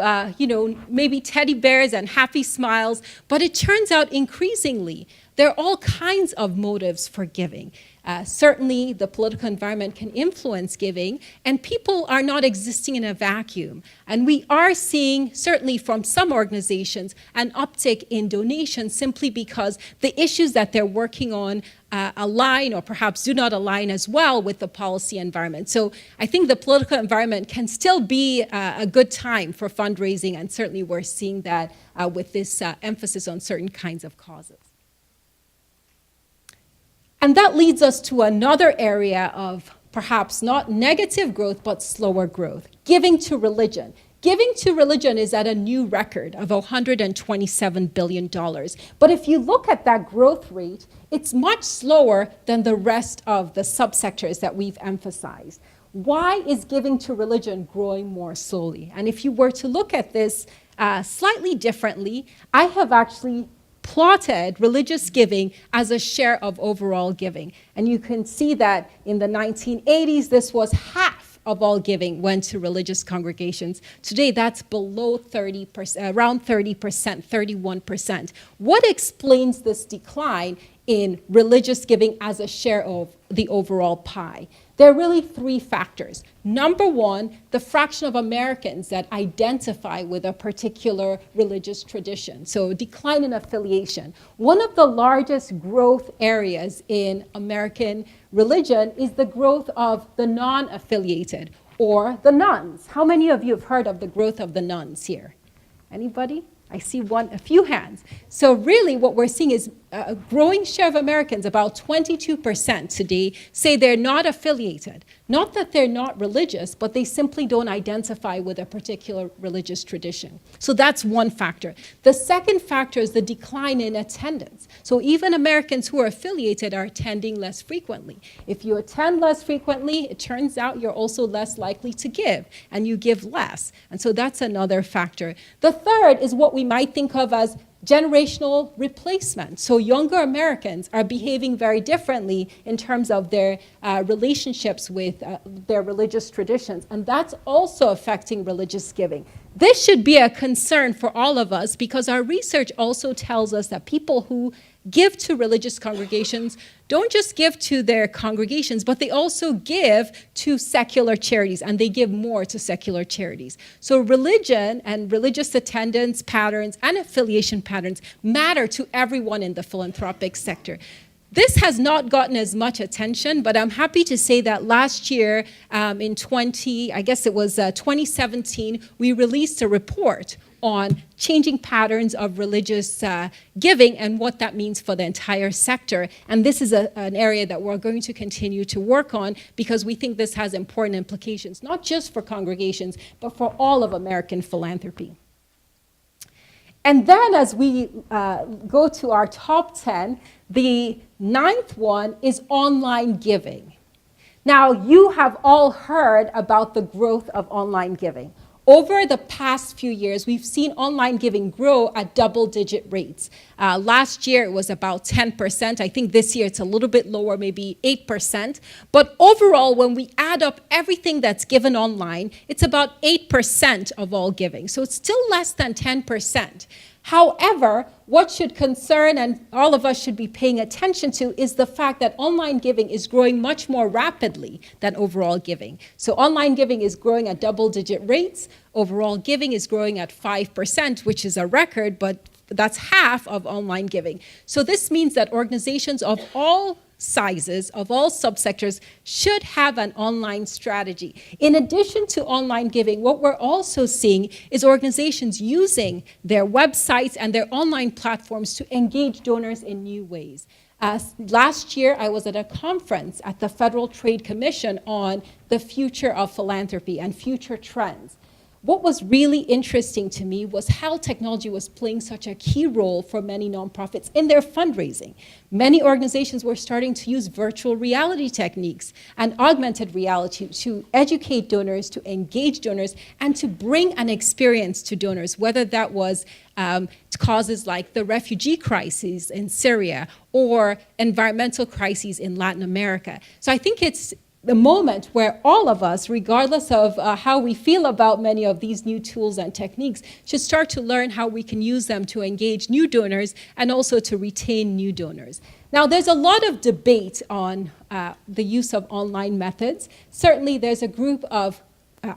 Speaker 3: maybe teddy bears and happy smiles. But it turns out increasingly, there are all kinds of motives for giving. Certainly, the political environment can influence giving, and people are not existing in a vacuum. And we are seeing, certainly from some organizations, an uptick in donations simply because the issues that they're working on align or perhaps do not align as well with the policy environment. So I think the political environment can still be a good time for fundraising, and certainly we're seeing that with this emphasis on certain kinds of causes. And that leads us to another area of perhaps not negative growth, but slower growth: giving to religion. Giving to religion is at a new record of $127 billion. But if you look at that growth rate, it's much slower than the rest of the subsectors that we've emphasized. Why is giving to religion growing more slowly? And if you were to look at this slightly differently, I have actually plotted religious giving as a share of overall giving. And you can see that in the 1980s, this was half of all giving went to religious congregations. Today, that's below 30%, around 30%, 31%. What explains this decline in religious giving as a share of the overall pie? There are really three factors. Number one, the fraction of Americans that identify with a particular religious tradition, so decline in affiliation. One of the largest growth areas in American religion is the growth of the non-affiliated, or the nones. How many of you have heard of the growth of the nones here? Anybody? I see a few hands. So really what we're seeing is a growing share of Americans, about 22% today, say they're not affiliated. Not that they're not religious, but they simply don't identify with a particular religious tradition. So that's one factor. The second factor is the decline in attendance. So even Americans who are affiliated are attending less frequently. If you attend less frequently, it turns out you're also less likely to give, and you give less. And so that's another factor. The third is what we might think of as generational replacement. So younger Americans are behaving very differently in terms of their relationships with their religious traditions, and that's also affecting religious giving. This should be a concern for all of us because our research also tells us that people who give to religious congregations don't just give to their congregations, but they also give to secular charities, and they give more to secular charities. So religion and religious attendance patterns and affiliation patterns matter to everyone in the philanthropic sector. This has not gotten as much attention, but I'm happy to say that last year in 2017, we released a report on changing patterns of religious giving and what that means for the entire sector. And this is an area that we're going to continue to work on because we think this has important implications, not just for congregations, but for all of American philanthropy. And then as we go to our top 10, the ninth one is online giving. Now, you have all heard about the growth of online giving. Over the past few years, we've seen online giving grow at double-digit rates. Last year, it was about 10%. I think this year it's a little bit lower, maybe 8%. But overall, when we add up everything that's given online, it's about 8% of all giving. So it's still less than 10%. However, what should concern and all of us should be paying attention to is the fact that online giving is growing much more rapidly than overall giving. So online giving is growing at double-digit rates. Overall giving is growing at 5%, which is a record, but that's half of online giving. So this means that organizations of all sizes, of all subsectors, should have an online strategy. In addition to online giving, what we're also seeing is organizations using their websites and their online platforms to engage donors in new ways. Last year, I was at a conference at the Federal Trade Commission on the future of philanthropy and future trends. What was really interesting to me was how technology was playing such a key role for many nonprofits in their fundraising. Many organizations were starting to use virtual reality techniques and augmented reality to educate donors, to engage donors, and to bring an experience to donors, whether that was causes like the refugee crisis in Syria or environmental crises in Latin America. So I think it's the moment where all of us, regardless of how we feel about many of these new tools and techniques, should start to learn how we can use them to engage new donors and also to retain new donors. Now, there's a lot of debate on the use of online methods. Certainly, there's a group of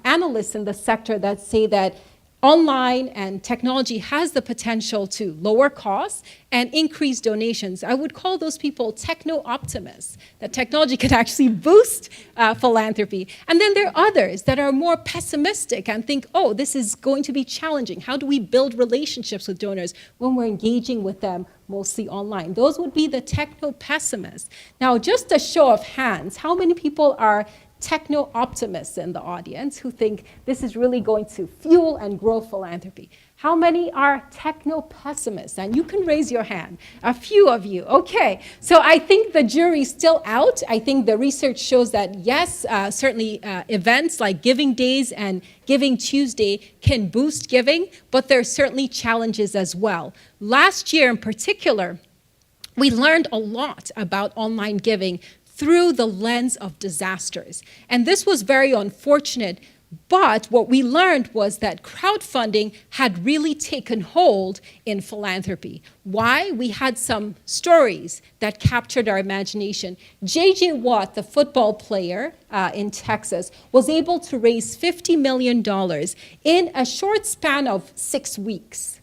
Speaker 3: analysts in the sector that say that online and technology has the potential to lower costs and increase donations. I would call those people techno-optimists, that technology can actually boost philanthropy. And then there are others that are more pessimistic and think, oh, this is going to be challenging. How do we build relationships with donors when we're engaging with them mostly online? Those would be the techno-pessimists. Now, just a show of hands, how many people are techno-optimists in the audience who think this is really going to fuel and grow philanthropy? How many are techno-pessimists? And you can raise your hand. A few of you. Okay. So I think the jury's still out. I think the research shows that, yes, certainly events like Giving Days and Giving Tuesday can boost giving, but there are certainly challenges as well. Last year in particular, we learned a lot about online giving through the lens of disasters. And this was very unfortunate, but what we learned was that crowdfunding had really taken hold in philanthropy. Why? We had some stories that captured our imagination. J.J. Watt, the football player in Texas, was able to raise $50 million in a short span of 6 weeks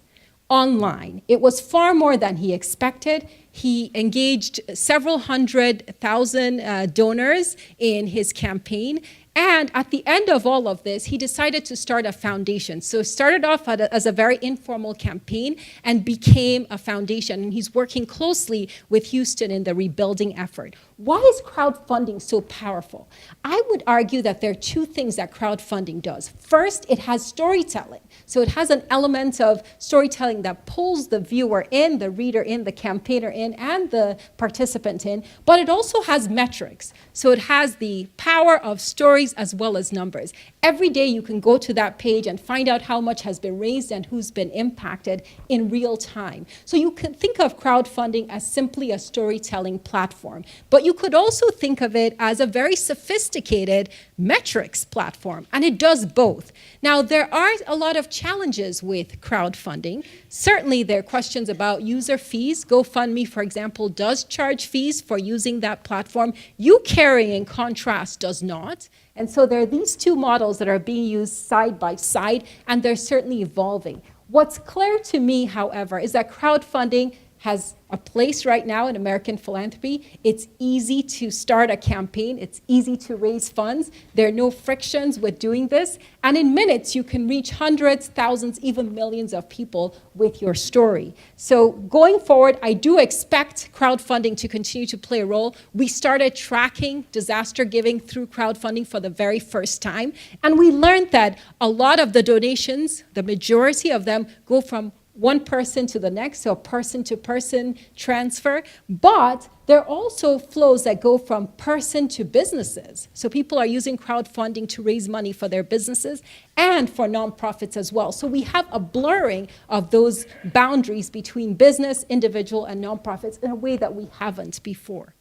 Speaker 3: online. It was far more than he expected. He engaged several 100,000 donors in his campaign. And at the end of all of this, he decided to start a foundation. So it started off as a very informal campaign and became a foundation. And he's working closely with Houston in the rebuilding effort. Why is crowdfunding so powerful? I would argue that there are two things that crowdfunding does. First, it has storytelling. So it has an element of storytelling that pulls the viewer in, the reader in, the campaigner in, and the participant in. But it also has metrics. So it has the power of stories as well as numbers. Every day you can go to that page and find out how much has been raised and who's been impacted in real time. So you can think of crowdfunding as simply a storytelling platform. But you could also think of it as a very sophisticated metrics platform, and it does both. Now, there are a lot of challenges with crowdfunding. Certainly, there are questions about user fees. GoFundMe, for example, does charge fees for using that platform. YouCaring, in contrast, does not. And so there are these two models that are being used side by side, and they're certainly evolving. What's clear to me, however, is that crowdfunding has a place right now in American philanthropy. It's easy to start a campaign. It's easy to raise funds. There are no frictions with doing this. And in minutes, you can reach hundreds, thousands, even millions of people with your story. So going forward, I do expect crowdfunding to continue to play a role. We started tracking disaster giving through crowdfunding for the very first time. And we learned that a lot of the donations, the majority of them, go from one person to the next, so person-to-person transfer. But there are also flows that go from person to businesses. So people are using crowdfunding to raise money for their businesses and for nonprofits as well. So we have a blurring of those boundaries between business, individual, and nonprofits in a way that we haven't before.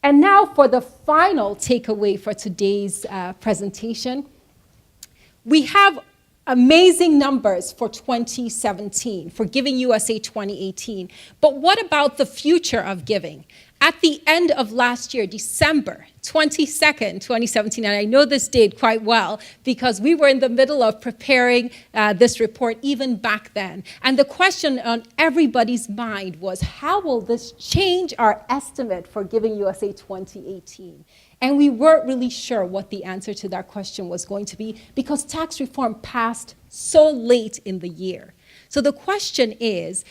Speaker 3: And now for the final takeaway for today's presentation. We have amazing numbers for 2017, for Giving USA 2018. But what about the future of giving? At the end of last year, December 22nd, 2017, and I know this date quite well because we were in the middle of preparing this report even back then. And the question on everybody's mind was, how will this change our estimate for Giving USA 2018? And we weren't really sure what the answer to that question was going to be because tax reform passed so late in the year. So the question is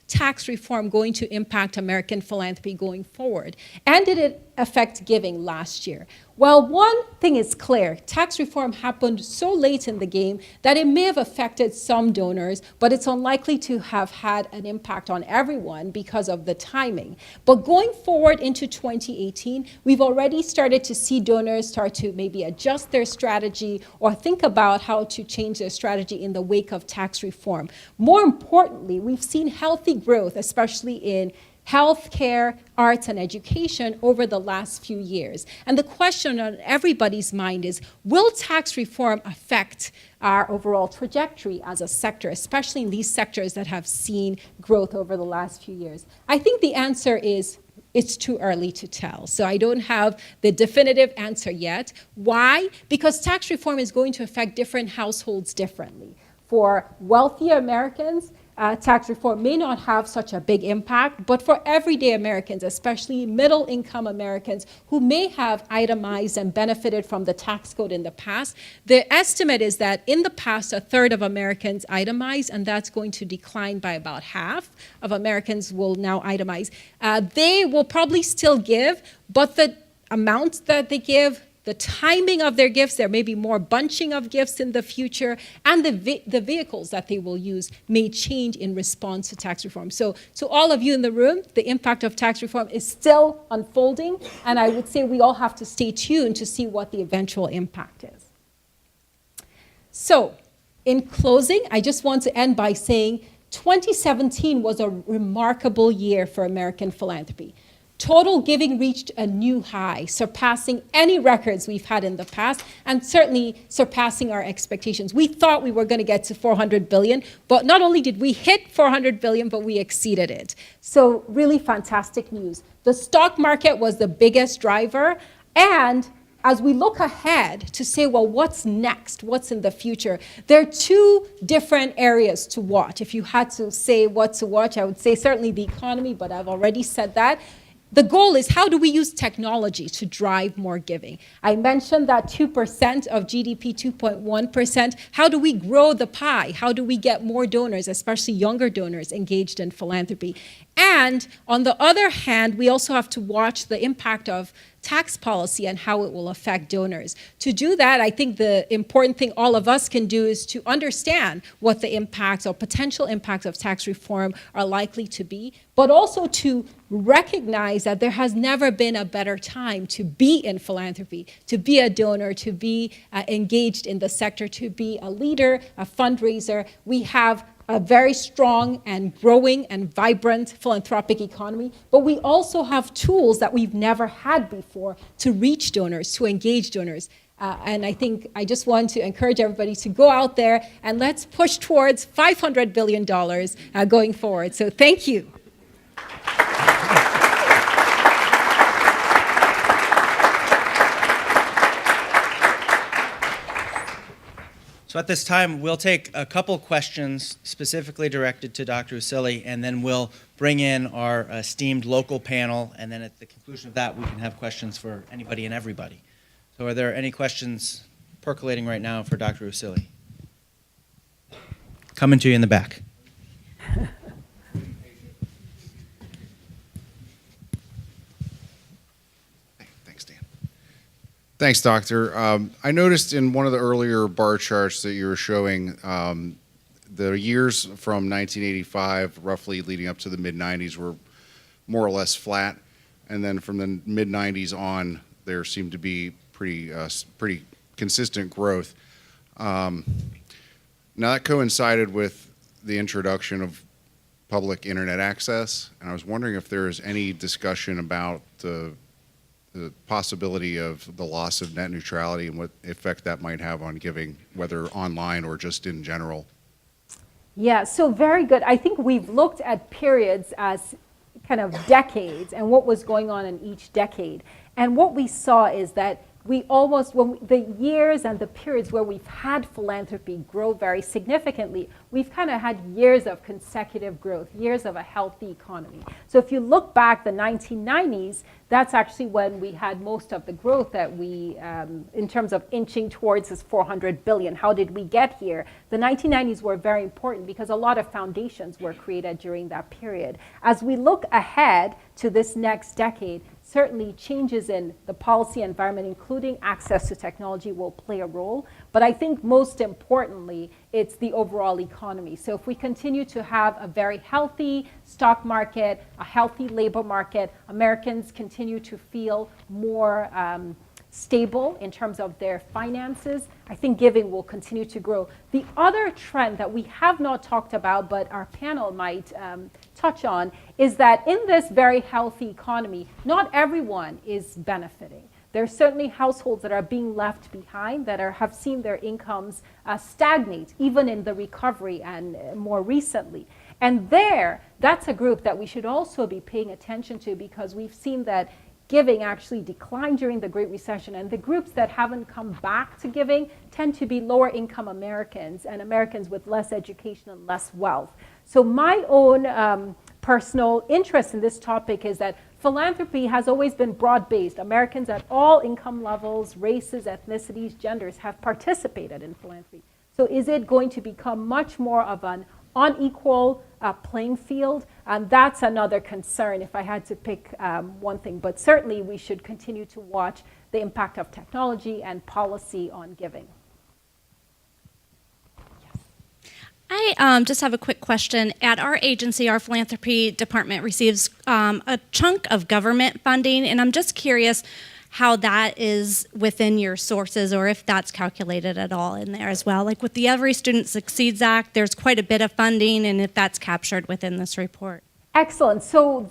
Speaker 3: tax reform going to impact American philanthropy going forward? And did it affect giving last year? Well, one thing is clear. Tax reform happened so late in the game that it may have affected some donors, but it's unlikely to have had an impact on everyone because of the timing. But going forward into 2018, we've already started to see donors start to maybe adjust their strategy or think about how to change their strategy in the wake of tax reform. More importantly, we've seen healthy growth, especially in healthcare, arts, and education over the last few years. And the question on everybody's mind is, will tax reform affect our overall trajectory as a sector, especially in these sectors that have seen growth over the last few years? I think the answer is, it's too early to tell. So I don't have the definitive answer yet. Why? Because tax reform is going to affect different households differently. For wealthier Americans, tax reform may not have such a big impact, but for everyday Americans, especially middle-income Americans who may have itemized and benefited from the tax code in the past, the estimate is that in the past, a third of Americans itemized, and that's going to decline by about half of Americans will now itemize. They will probably still give, but the amounts that they give, the timing of their gifts, there may be more bunching of gifts in the future, and the vehicles that they will use may change in response to tax reform. So to all of you in the room, the impact of tax reform is still unfolding, and I would say we all have to stay tuned to see what the eventual impact is. So in closing, I just want to end by saying 2017 was a remarkable year for American philanthropy. Total giving reached a new high, surpassing any records we've had in the past, and certainly surpassing our expectations. We thought we were going to get to 400 billion, but not only did we hit 400 billion, but we exceeded it. So really fantastic news. The stock market was the biggest driver, and as we look ahead to say, well, what's next? What's in the future? There are two different areas to watch. If you had to say what to watch, I would say certainly the economy, but I've already said that. The goal is, how do we use technology to drive more giving? I mentioned that 2% of GDP, 2.1%. How do we grow the pie? How do we get more donors, especially younger donors, engaged in philanthropy? And on the other hand, we also have to watch the impact of tax policy and how it will affect donors. To do that, I think the important thing all of us can do is to understand what the impacts or potential impacts of tax reform are likely to be, but also to recognize that there has never been a better time to be in philanthropy, to be a donor, to be engaged in the sector, to be a leader, a fundraiser. We have a very strong and growing and vibrant philanthropic economy, but we also have tools that we've never had before to reach donors, to engage donors. And I think I just want to encourage everybody to go out there and let's push towards $500 billion going forward. So thank you.
Speaker 1: So at this time, we'll take a couple questions specifically directed to Dr. Osili, and then we'll bring in our esteemed local panel, and then at the conclusion of that, we can have questions for anybody and everybody. So are there any questions percolating right now for Dr. Osili? Coming to you in the back.
Speaker 4: Thanks, Doctor. I noticed in one of the earlier bar charts that you were showing the years from 1985, roughly leading up to the mid-90s, were more or less flat. And then from the mid-90s on, there seemed to be pretty consistent growth. Now, that coincided with the introduction of public internet access, and I was wondering if there is any discussion about the possibility of the loss of net neutrality and what effect that might have on giving, whether online or just in general.
Speaker 3: Yeah, so very good. I think we've looked at periods as kind of decades and what was going on in each decade. And what we saw is that we almost, the years and the periods where we've had philanthropy grow very significantly, we've kind of had years of consecutive growth, years of a healthy economy. So if you look back the 1990s, that's actually when we had most of the growth that we, in terms of inching towards this 400 billion. How did we get here? The 1990s were very important because a lot of foundations were created during that period. As we look ahead to this next decade, certainly changes in the policy environment, including access to technology, will play a role. But I think most importantly, it's the overall economy. So if we continue to have a very healthy stock market, a healthy labor market, Americans continue to feel more stable in terms of their finances, I think giving will continue to grow. The other trend that we have not talked about, but our panel might touch on, is that in this very healthy economy, not everyone is benefiting. There are certainly households that are being left behind that have seen their incomes stagnate, even in the recovery and more recently. And that's a group that we should also be paying attention to, because we've seen that giving actually declined during the Great Recession, and the groups that haven't come back to giving tend to be lower income Americans and Americans with less education and less wealth. So my own personal interest in this topic is that philanthropy has always been broad-based. Americans at all income levels, races, ethnicities, genders have participated in philanthropy. So is it going to become much more of an unequal playing field? And that's another concern if I had to pick one thing. But certainly we should continue to watch the impact of technology and policy on giving.
Speaker 5: I just have a quick question. At our agency, our philanthropy department receives a chunk of government funding, and I'm just curious how that is within your sources, or if that's calculated at all in there as well. Like with the Every Student Succeeds Act, there's quite a bit of funding, and if that's captured within this report.
Speaker 3: Excellent. So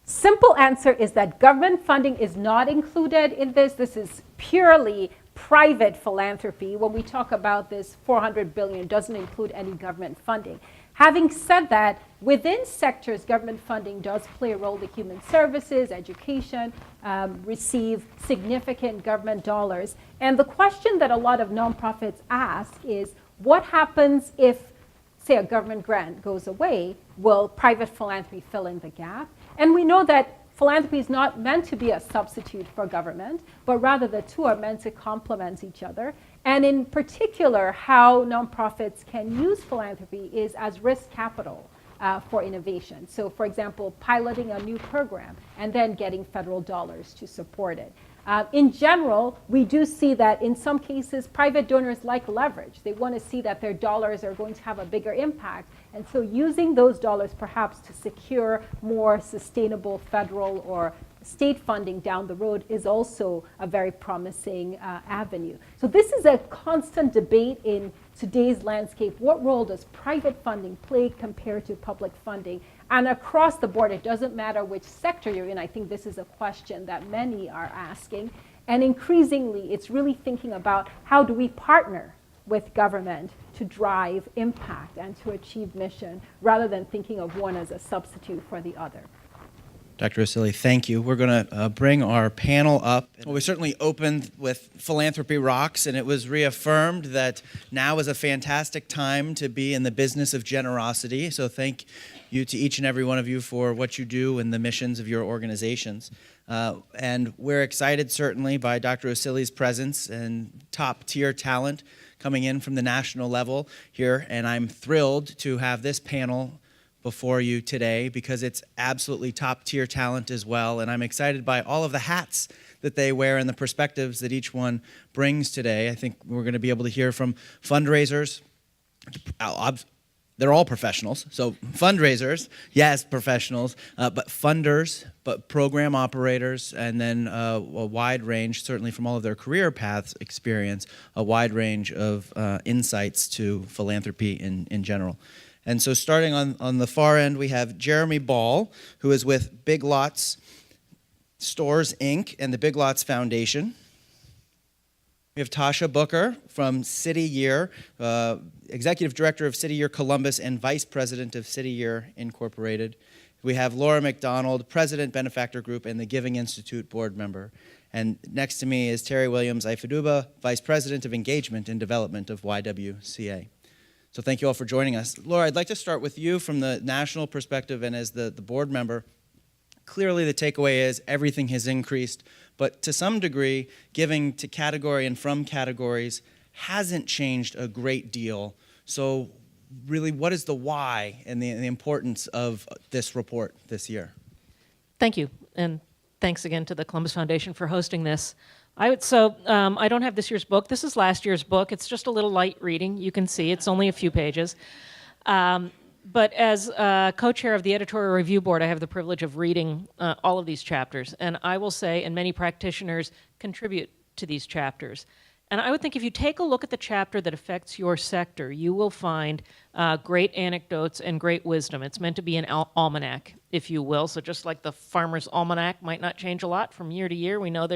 Speaker 3: Simple answer is that government funding is not included in this. This is purely private philanthropy. When we talk about this $400 billion, it doesn't include any government funding. Having said that, within sectors, government funding does play a role. The human services, education, receive significant government dollars. And the question that a lot of nonprofits ask is, what happens if, say, a government grant goes away? Will private philanthropy fill in the gap? And we know that philanthropy is not meant to be a substitute for government, but rather the two are meant to complement each other. And in particular, how nonprofits can use philanthropy is as risk capital for innovation. So for example, piloting a new program and then getting federal dollars to support it. In general, we do see that in some cases, private donors like leverage. They want to see that their dollars are going to have a bigger impact. And so using those dollars perhaps to secure more sustainable federal or state funding down the road is also a very promising avenue. So this is a constant debate in today's landscape. What role does private funding play compared to public funding? And across the board, it doesn't matter which sector you're in. I think this is a question that many are asking. And increasingly, it's really thinking about how do we partner with government to drive impact and to achieve mission, rather than thinking of one as a substitute for the other.
Speaker 1: Dr. Osili, thank you. We're going to bring our panel up. Well, we certainly opened with Philanthropy Rocks, and it was reaffirmed that now is a fantastic time to be in the business of generosity. So thank you to each and every one of you for what you do and the missions of your organizations. And we're excited, certainly, by Dr. Osili's presence and top-tier talent coming in from the national level here. And I'm thrilled to have this panel before you today because it's absolutely top-tier talent as well. And I'm excited by all of the hats that they wear and the perspectives that each one brings today. I think we're going to be able to hear from fundraisers. They're all professionals, so fundraisers, yes, professionals, but funders, but program operators, and then a wide range, certainly from all of their career paths experience, a wide range of insights to philanthropy in general. And so starting on the far end, we have Jeremy Ball, who is with Big Lots Stores, Inc. and the Big Lots Foundation. We have Tasha Booker from City Year, Executive Director of City Year Columbus and Vice President of City Year Incorporated. We have Laura McDonald, President, Benefactor Group, and the Giving Institute Board Member. And next to me is Terry Williams-Ifaduba, Vice President of Engagement and Development of YWCA. So thank you all for joining us. Laura, I'd like to start with you from the national perspective and as the board member. Clearly the takeaway is everything has increased, but to some degree, giving to category and from categories hasn't changed a great deal. So really, what is the why and the importance of this report this year?
Speaker 6: Thank you, and thanks again to the Columbus Foundation for hosting this. I don't have this year's book. This is last year's book. It's just a little light reading. You can see it's only a few pages. But as co-chair of the editorial review board, I have the privilege of reading all of these chapters. And I will say, and many practitioners contribute to these chapters. And I would think if you take a look at the chapter that affects your sector, you will find great anecdotes and great wisdom. It's meant to be an almanac, if you will. So just like the farmer's almanac might not change a lot from year to year, we know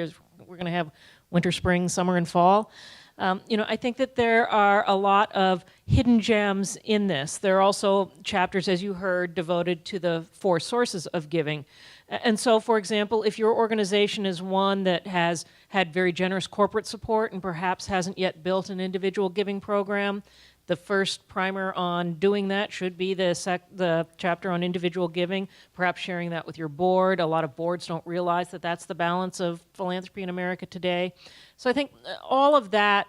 Speaker 6: we're going to have winter, spring, summer, and fall. I think that there are a lot of hidden gems in this. There are also chapters, as you heard, devoted to the 4 sources of giving. And so, for example, if your organization is one that has had very generous corporate support and perhaps hasn't yet built an individual giving program, the first primer on doing that should be the chapter on individual giving, perhaps sharing that with your board. A lot of boards don't realize that that's the balance of philanthropy in America today. So I think all of that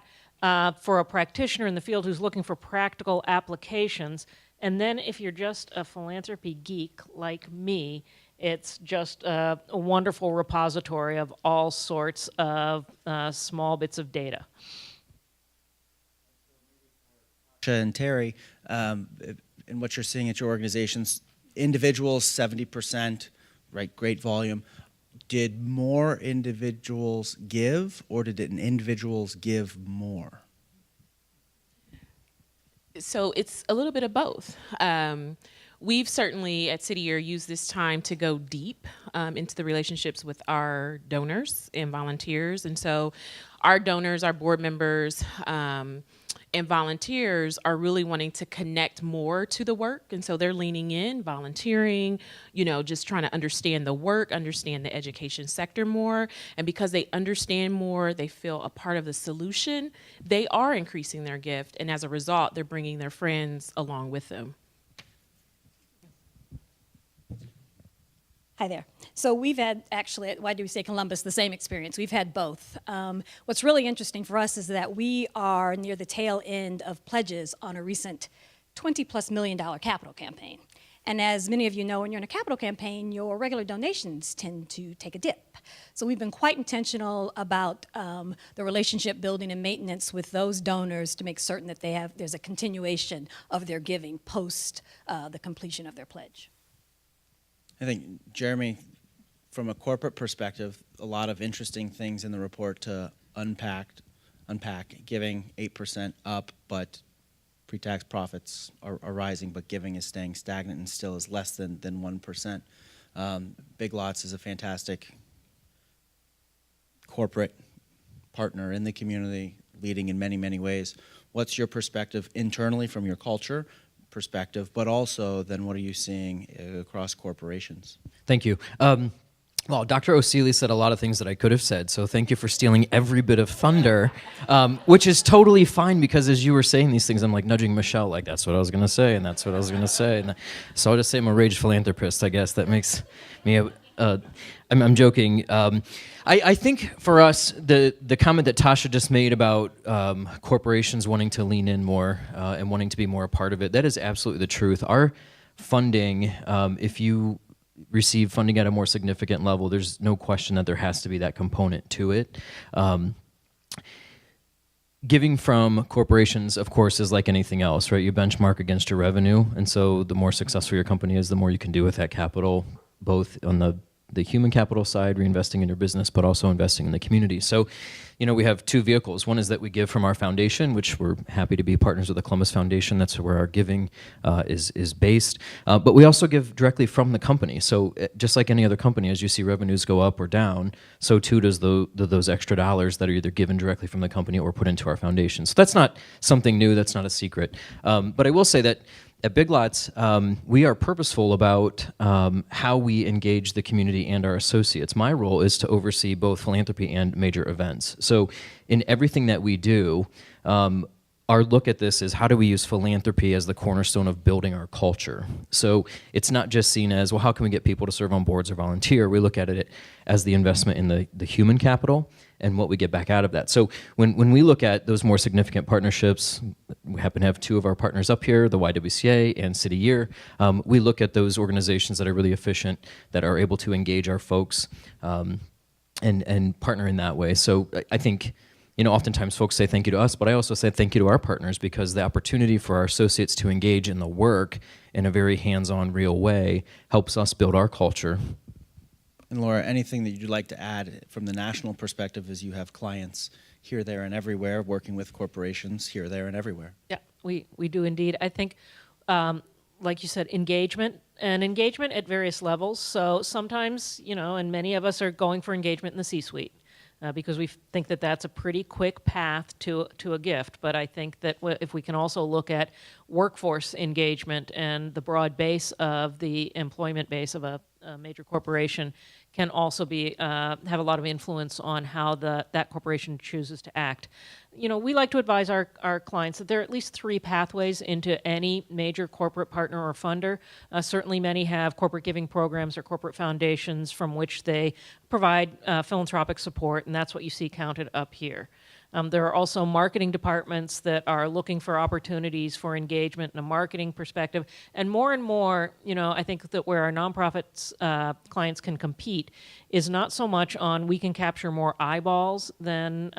Speaker 6: for a practitioner in the field who's looking for practical applications. And then if you're just a philanthropy geek like me, it's just a wonderful repository of all sorts of small bits of data.
Speaker 1: And Terry, in what you're seeing at your organizations, individuals 70%, right? Great volume. Did more individuals give, or did individuals give more?
Speaker 7: So it's a little bit of both. we've certainly at City Year used this time to go deep into the relationships with our donors and volunteers. And so our donors, our board members, and volunteers are really wanting to connect more to the work. And so they're leaning in, volunteering, just trying to understand the work, understand the education sector more. And because they understand more, they feel a part of the solution, they are increasing their gift. And as a result, they're bringing their friends along with them.
Speaker 8: Hi there. So we've had, actually, at Why Do We Say Columbus, the same experience. We've had both. What's really interesting for us is that we are near the tail end of pledges on a recent $20+ million capital campaign. And as many of you know, when you're in a capital campaign, your regular donations tend to take a dip. So we've been quite intentional about the relationship building and maintenance with those donors to make certain that there's a continuation of their giving post the completion of their pledge.
Speaker 1: I think, Jeremy, from a corporate perspective, a lot of interesting things in the report to unpack, giving 8% up, but pre-tax profits are rising, but giving is staying stagnant and still is less than 1%. Big Lots is a fantastic corporate partner in the community, leading in many, many ways. What's your perspective internally from your culture perspective, but also then what are you seeing across corporations?
Speaker 9: Thank you. Well, Dr. Osili said a lot of things that I could have said, so thank you for stealing every bit of thunder, which is totally fine because as you were saying these things, I'm like nudging Michelle, like that's what I was going to say, and that's what I was going to say. And so I'll just say I'm a rage philanthropist, I guess. That makes me I'm joking. I think for us, the comment that Tasha just made about corporations wanting to lean in more and wanting to be more a part of it, that is absolutely the truth. Our funding, if you receive funding at a more significant level, there's no question that there has to be that component to it. Giving from corporations, of course, is like anything else, right? You benchmark against your revenue, and so the more successful your company is, the more you can do with that capital, both on the human capital side, reinvesting in your business, but also investing in the community. So, we have two vehicles. One is that we give from our foundation, which we're happy to be partners with the Columbus Foundation. That's where our giving is based. But we also give directly from the company. So just like any other company, as you see revenues go up or down, so too does those extra dollars that are either given directly from the company or put into our foundation. So that's not something new. That's not a secret. But I will say that at Big Lots, we are purposeful about how we engage the community and our associates. My role is to oversee both philanthropy and major events. So in everything that we do, our look at this is how do we use philanthropy as the cornerstone of building our culture? So it's not just seen as, well, how can we get people to serve on boards or volunteer? We look at it as the investment in the human capital and what we get back out of that. So when we look at those more significant partnerships, we happen to have two of our partners up here, the YWCA and City Year. We look at those organizations that are really efficient, that are able to engage our folks and partner in that way. So I think, oftentimes folks say thank you to us, but I also say thank you to our partners because the opportunity for our associates to engage in the work in a very hands-on, real way helps us build our culture.
Speaker 1: And Laura, anything that you'd like to add from the national perspective as you have clients here, there, and everywhere, working with corporations here, there, and everywhere?
Speaker 6: Yeah, we do indeed. I think, like you said, engagement at various levels. So sometimes, and many of us are going for engagement in the C-suite. Because we think that that's a pretty quick path to a gift. But I think that if we can also look at workforce engagement and the broad base of the employment base of a major corporation can also be have a lot of influence on how that corporation chooses to act. We like to advise our clients that there are at least 3 pathways into any major corporate partner or funder. Certainly many have corporate giving programs or corporate foundations from which they provide philanthropic support, and that's what you see counted up here. There are also marketing departments that are looking for opportunities for engagement in a marketing perspective. And more, I think that where our nonprofits clients can compete is not so much on we can capture more eyeballs than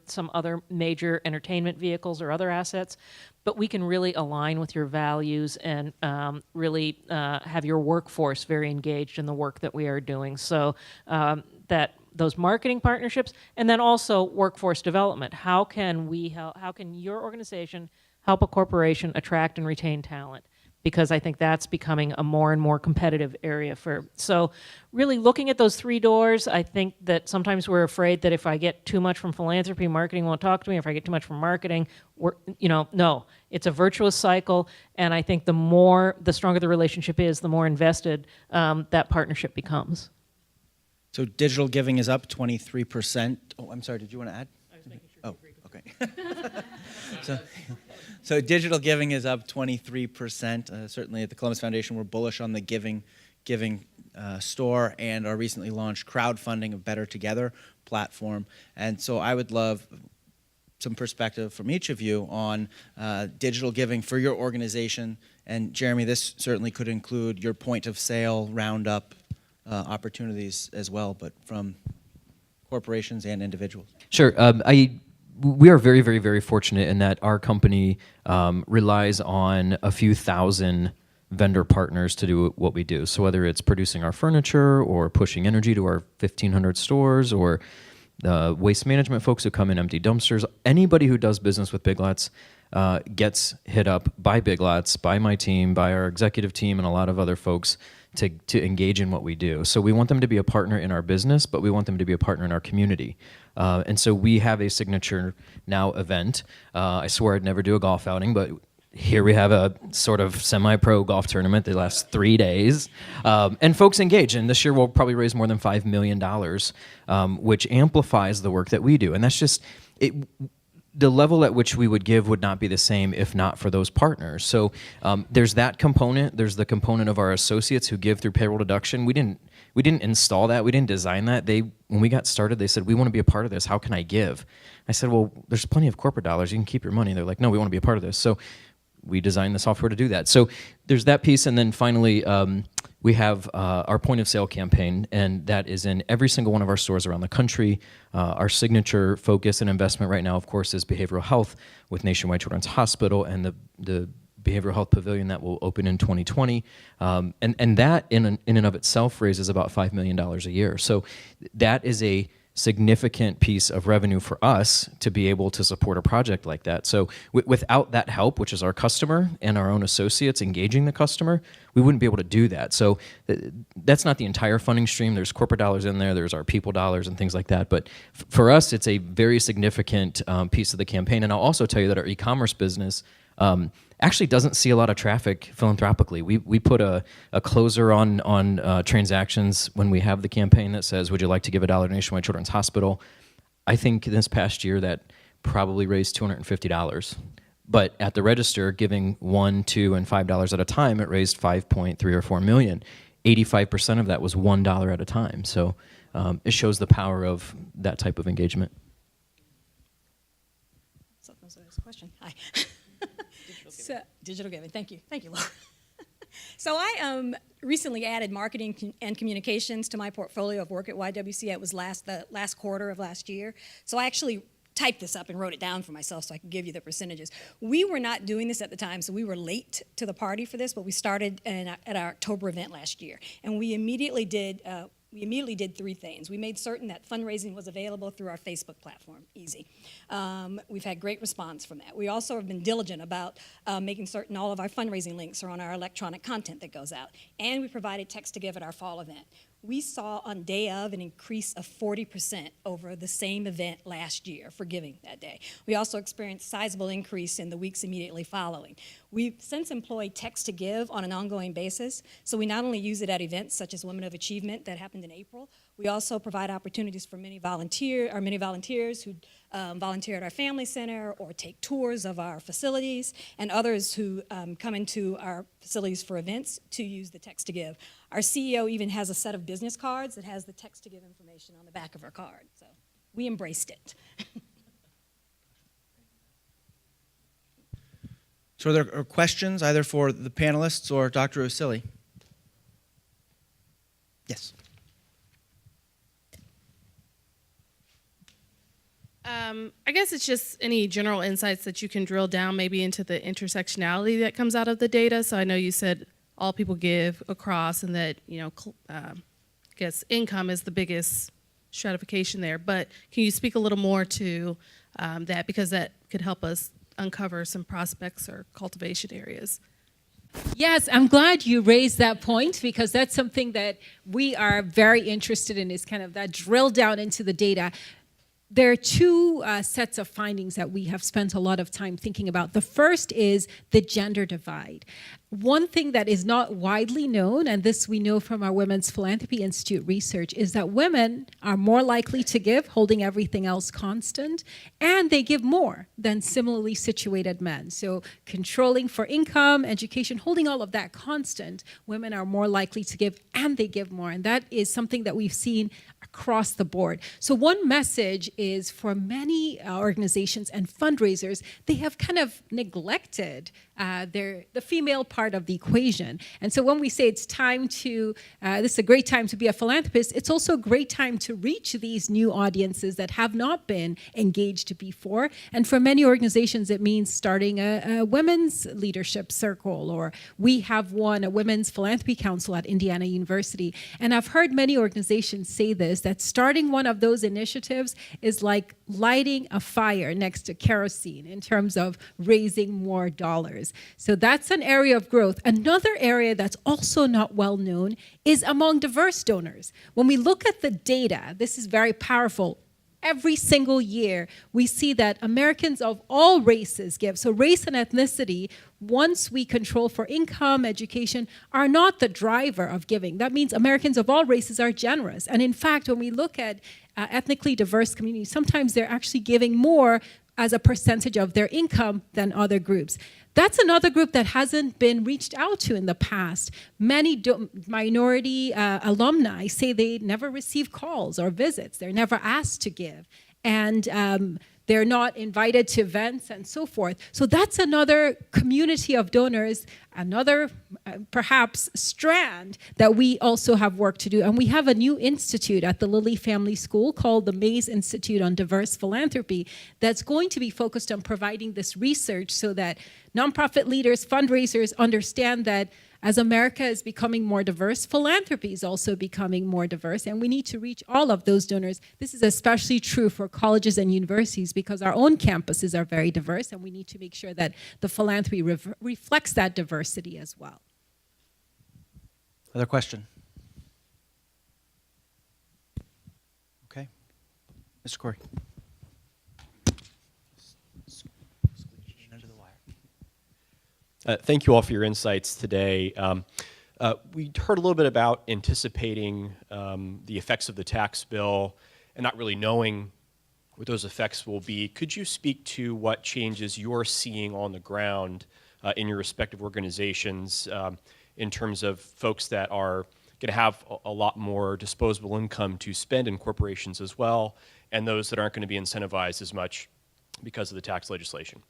Speaker 6: some other major entertainment vehicles or other assets, but we can really align with your values and really have your workforce very engaged in the work that we are doing. So those marketing partnerships, and then also workforce development. How can your organization help a corporation attract and retain talent? because I think that's becoming a more and more competitive area for. So really looking at those 3 doors, I think that sometimes we're afraid that if I get too much from philanthropy, marketing won't talk to me. If I get too much from marketing, no, it's a virtuous cycle. And I think the stronger the relationship is, the more invested that partnership becomes.
Speaker 1: So digital giving is up 23%. Oh, I'm sorry, did you want to add?
Speaker 6: I was making sure.
Speaker 1: Oh, okay. So digital giving is up 23%. Certainly at the Columbus Foundation, we're bullish on the giving store and our recently launched crowdfunding of Better Together platform. And so I would love some perspective from each of you on digital giving for your organization. And Jeremy, this certainly could include your point of sale roundup opportunities as well, but from corporations and individuals.
Speaker 9: Sure. We are very, very, very fortunate in that our company relies on a few thousand vendor partners to do what we do. So whether it's producing our furniture or pushing energy to our 1,500 stores or waste management folks who come in empty dumpsters, anybody who does business with Big Lots gets hit up by Big Lots, by my team, by our executive team, and a lot of other folks to engage in what we do. So we want them to be a partner in our business, but we want them to be a partner in our community. And so we have a signature now event. I swore I'd never do a golf outing, but here we have a sort of semi-pro golf tournament that lasts 3 days. And folks engage. And this year we'll probably raise more than $5 million, which amplifies the work that we do. And that's just it. The level at which we would give would not be the same if not for those partners. So there's that component. There's the component of our associates who give through payroll deduction. We didn't install that. We didn't design that. When we got started, they said, we want to be a part of this. How can I give? I said, well, there's plenty of corporate dollars. You can keep your money. They're like, no, we want to be a part of this. So we designed the software to do that. So there's that piece. And then finally, we have our point of sale campaign, and that is in every single one of our stores around the country. Our signature focus and investment right now, of course, is behavioral health with Nationwide Children's Hospital and the behavioral health pavilion that will open in 2020. And that in and of itself raises about $5 million a year. So that is a significant piece of revenue for us to be able to support a project like that. So without that help, which is our customer and our own associates engaging the customer, we wouldn't be able to do that. So that's not the entire funding stream. There's corporate dollars in there. There's our people dollars and things like that. But for us, it's a very significant piece of the campaign. And I'll also tell you that our e-commerce business actually doesn't see a lot of traffic philanthropically. We put a closer on transactions when we have the campaign that says, would you like to give $1 to Nationwide Children's Hospital? I think this past year that probably raised $250. But at the register, giving $1, $2, and $5 at a time, it raised 5.3 or 4 million. 85% of that was $1 at a time. So it shows the power of that type of engagement.
Speaker 8: So that was the next question. Hi. Digital giving. Thank you, Laura. So I recently added marketing and communications to my portfolio of work at YWCA. It was the last quarter of last year. So I actually typed this up and wrote it down for myself so I can give you the percentages. We were not doing this at the time, so we were late to the party for this, but we started at our October event last year. And we immediately did 3 things. We made certain that fundraising was available through our Facebook platform, easy. We've had great response from that. We also have been diligent about making certain all of our fundraising links are on our electronic content that goes out. And we provided text to give at our fall event. We saw on day of an increase of 40% over the same event last year for giving that day. We also experienced sizable increase in the weeks immediately following. We've since employed text to give on an ongoing basis, so we not only use it at events such as Women of Achievement that happened in April, we also provide opportunities for many volunteers who volunteer at our family center or take tours of our facilities, and others who come into our facilities for events to use the text to give. Our CEO even has a set of business cards that has the text to give information on the back of her card. So we embraced it.
Speaker 1: So are there questions either for the panelists or Dr. Osili? Yes.
Speaker 10: I guess it's just any general insights that you can drill down maybe into the intersectionality that comes out of the data. So I know you said all people give across and that, I guess income is the biggest stratification there. But can you speak a little more to that, because that could help us uncover some prospects or cultivation areas?
Speaker 3: Yes, I'm glad you raised that point because that's something that we are very interested in, is kind of that drill down into the data. There are two sets of findings that we have spent a lot of time thinking about. The first is the gender divide. One thing that is not widely known, and this we know from our Women's Philanthropy Institute research, is that women are more likely to give, holding everything else constant, and they give more than similarly situated men. So controlling for income, education, holding all of that constant, women are more likely to give, and they give more. And that is something that we've seen across the board. So one message is for many organizations and fundraisers, they have kind of neglected the female part of the equation. And so when we say it's time to, this is a great time to be a philanthropist, it's also a great time to reach these new audiences that have not been engaged before. And for many organizations, it means starting a women's leadership circle, or we have one, a Women's Philanthropy Council at Indiana University. And I've heard many organizations say this, that starting one of those initiatives is like lighting a fire next to kerosene in terms of raising more dollars. So that's an area of growth. Another area that's also not well known is among diverse donors. When we look at the data, this is very powerful. Every single year, we see that Americans of all races give. So race and ethnicity, once we control for income, education, are not the driver of giving. That means Americans of all races are generous. And in fact, when we look at ethnically diverse communities, sometimes they're actually giving more as a percentage of their income than other groups. That's another group that hasn't been reached out to in the past. Many minority alumni say they never receive calls or visits. They're never asked to give. And they're not invited to events and so forth. So that's another community of donors, another perhaps strand that we also have work to do. And we have a new institute at the Lilly Family School called the Mays Institute on Diverse Philanthropy that's going to be focused on providing this research so that nonprofit leaders, fundraisers understand that as America is becoming more diverse, philanthropy is also becoming more diverse, and we need to reach all of those donors. This is especially true for colleges and universities because our own campuses are very diverse, and we need to make sure that the philanthropy reflects that diversity as well.
Speaker 1: Other question? Okay. Mr. Corey.
Speaker 11: Thank you all for your insights today. We heard a little bit about anticipating the effects of the tax bill and not really knowing what those effects will be. Could you speak to what changes you're seeing on the ground in your respective organizations in terms of folks that are going to have a lot more disposable income to spend in corporations as well, and those that aren't going to be incentivized as much because of the tax legislation?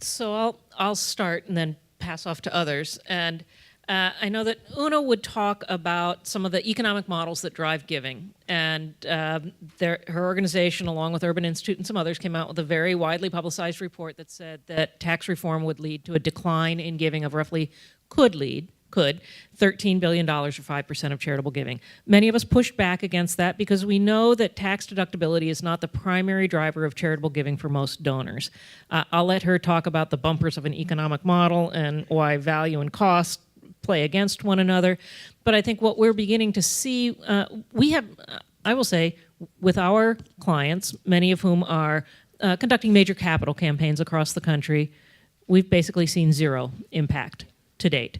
Speaker 6: So I'll start and then pass off to others. And I know that Una would talk about some of the economic models that drive giving. And her organization, along with Urban Institute and some others, came out with a very widely publicized report that said that tax reform would lead to a decline in giving of roughly, $13 billion or 5% of charitable giving. Many of us pushed back against that because we know that tax deductibility is not the primary driver of charitable giving for most donors. I'll let her talk about the bumpers of an economic model and why value and cost play against one another. But I think what we're beginning to see, we have, I will say, with our clients, many of whom are conducting major capital campaigns across the country, we've basically seen zero impact to date.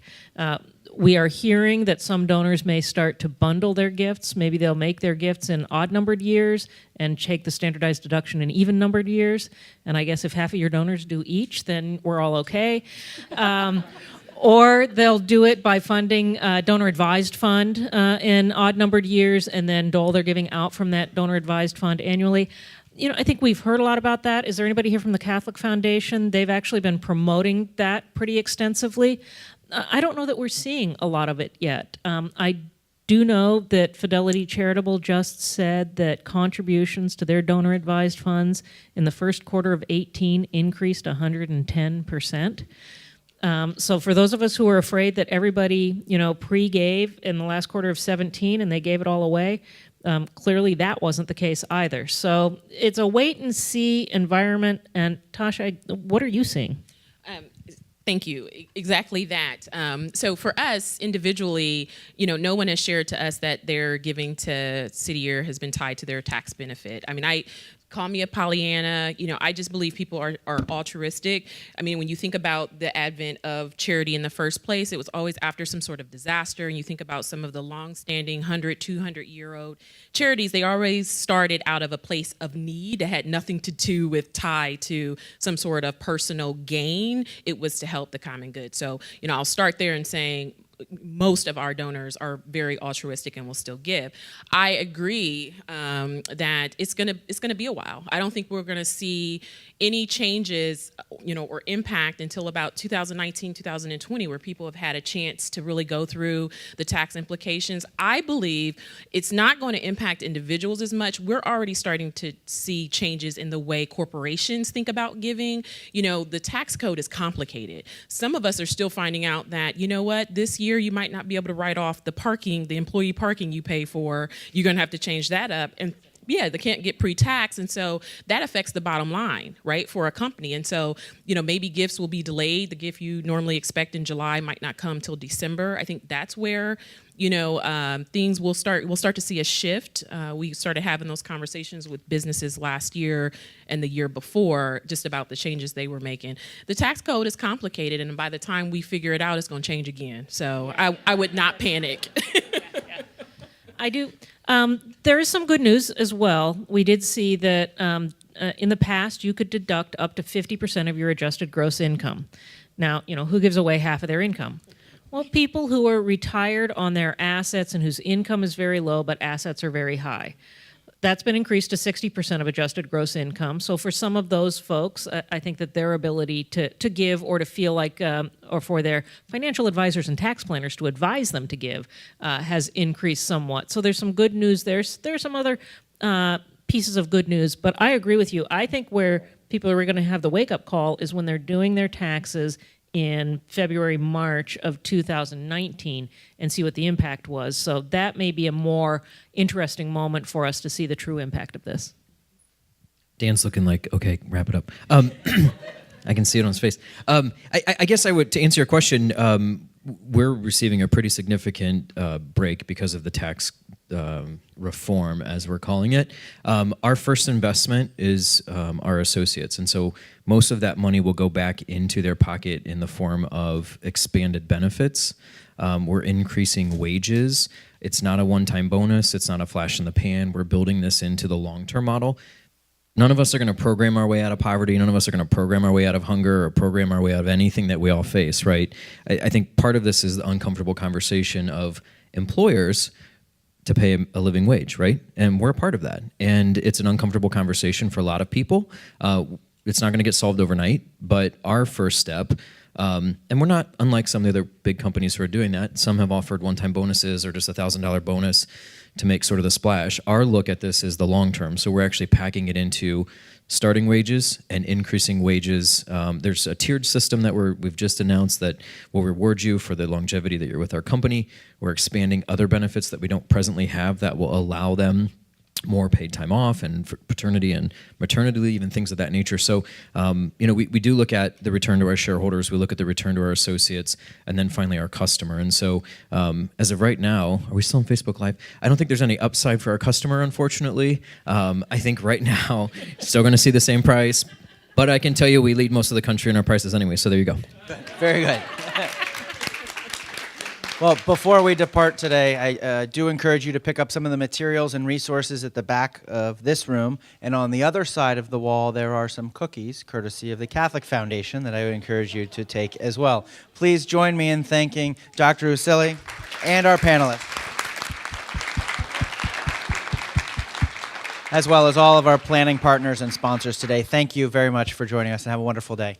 Speaker 6: We are hearing that some donors may start to bundle their gifts. Maybe they'll make their gifts in odd-numbered years and take the standardized deduction in even-numbered years. And I guess if half of your donors do each, then we're all okay. Or they'll do it by funding a donor-advised fund in odd-numbered years and then dole their giving out from that donor-advised fund annually. You know, I think we've heard a lot about that. Is there anybody here from the Catholic Foundation? They've actually been promoting that pretty extensively. I don't know that we're seeing a lot of it yet. I do know that Fidelity Charitable just said that contributions to their donor-advised funds in the first quarter of 18 increased 110%. So for those of us who are afraid that everybody, pre-gave in the last quarter of 17 and they gave it all away, clearly that wasn't the case either. So it's a wait-and-see environment. And Tasha, what are you seeing?
Speaker 7: Thank you. Exactly that. So for us individually, no one has shared to us that their giving to City Year has been tied to their tax benefit. I mean, call me a Pollyanna. I just believe people are altruistic. I mean, when you think about the advent of charity in the first place, it was always after some sort of disaster. And you think about some of the long-standing 100, 200-year-old charities, they always started out of a place of need that had nothing to do with tie to some sort of personal gain. It was to help the common good. So, I'll start there in saying most of our donors are very altruistic and will still give. I agree that it's gonna be a while. I don't think we're gonna see any changes, or impact until about 2019, 2020, where people have had a chance to really go through the tax implications. I believe it's not going to impact individuals as much. We're already starting to see changes in the way corporations think about giving. The tax code is complicated. Some of us are still finding out that, this year you might not be able to write off the employee parking you pay for. You're going to have to change that up. And yeah, they can't get pre-tax, and so that affects the bottom line, right, for a company. And so, maybe gifts will be delayed. The gift you normally expect in July might not come till December. I think that's where, things we'll start to see a shift. We started having those conversations with businesses last year and the year before, just about the changes they were making. The tax code is complicated, and by the time we figure it out, it's going to change again. So I would not panic.
Speaker 6: I do. There is some good news as well. We did see that in the past you could deduct up to 50% of your adjusted gross income. Now, who gives away half of their income? Well, people who are retired on their assets and whose income is very low but assets are very high. That's been increased to 60% of adjusted gross income. So for some of those folks, I think that their ability to give or to feel like, or for their financial advisors and tax planners to advise them to give has increased somewhat. So there's some good news there. There's some other pieces of good news, but I agree with you. I think where people are going to have the wake-up call is when they're doing their taxes in February, March of 2019 and see what the impact was. So that may be a more interesting moment for us to see the true impact of this.
Speaker 9: Dan's looking like, okay, wrap it up. I can see it on his face. I guess I would, to answer your question, we're receiving a pretty significant break because of the tax reform, as we're calling it. Our first investment is our associates, and so most of that money will go back into their pocket in the form of expanded benefits. We're increasing wages. It's not a one-time bonus. It's not a flash in the pan. We're building this into the long-term model. None of us are going to program our way out of poverty. None of us are going to program our way out of hunger or program our way out of anything that we all face, right? I think part of this is the uncomfortable conversation of employers to pay a living wage, right? And we're a part of that. And it's an uncomfortable conversation for a lot of people. It's not going to get solved overnight, but our first step, and we're not unlike some of the other big companies who are doing that. Some have offered one-time bonuses or just a $1,000 bonus to make sort of the splash. Our look at this is the long term. So we're actually packing it into starting wages and increasing wages. There's a tiered system that we've just announced that will reward you for the longevity that you're with our company. We're expanding other benefits that we don't presently have that will allow them more paid time off and for paternity and maternity leave and things of that nature. So, we do look at the return to our shareholders, we look at the return to our associates, and then finally our customer. And so, as of right now, are we still on Facebook Live? I don't think there's any upside for our customer, unfortunately. I think right now, still going to see the same price, but I can tell you we lead most of the country in our prices anyway, so there you go.
Speaker 1: Very good. Well, before we depart today, I do encourage you to pick up some of the materials and resources at the back of this room. And on the other side of the wall, there are some cookies, courtesy of the Catholic Foundation, that I would encourage you to take as well. Please join me in thanking Dr. Osili and our panelists, as well as all of our planning partners and sponsors today. Thank you very much for joining us, and have a wonderful day.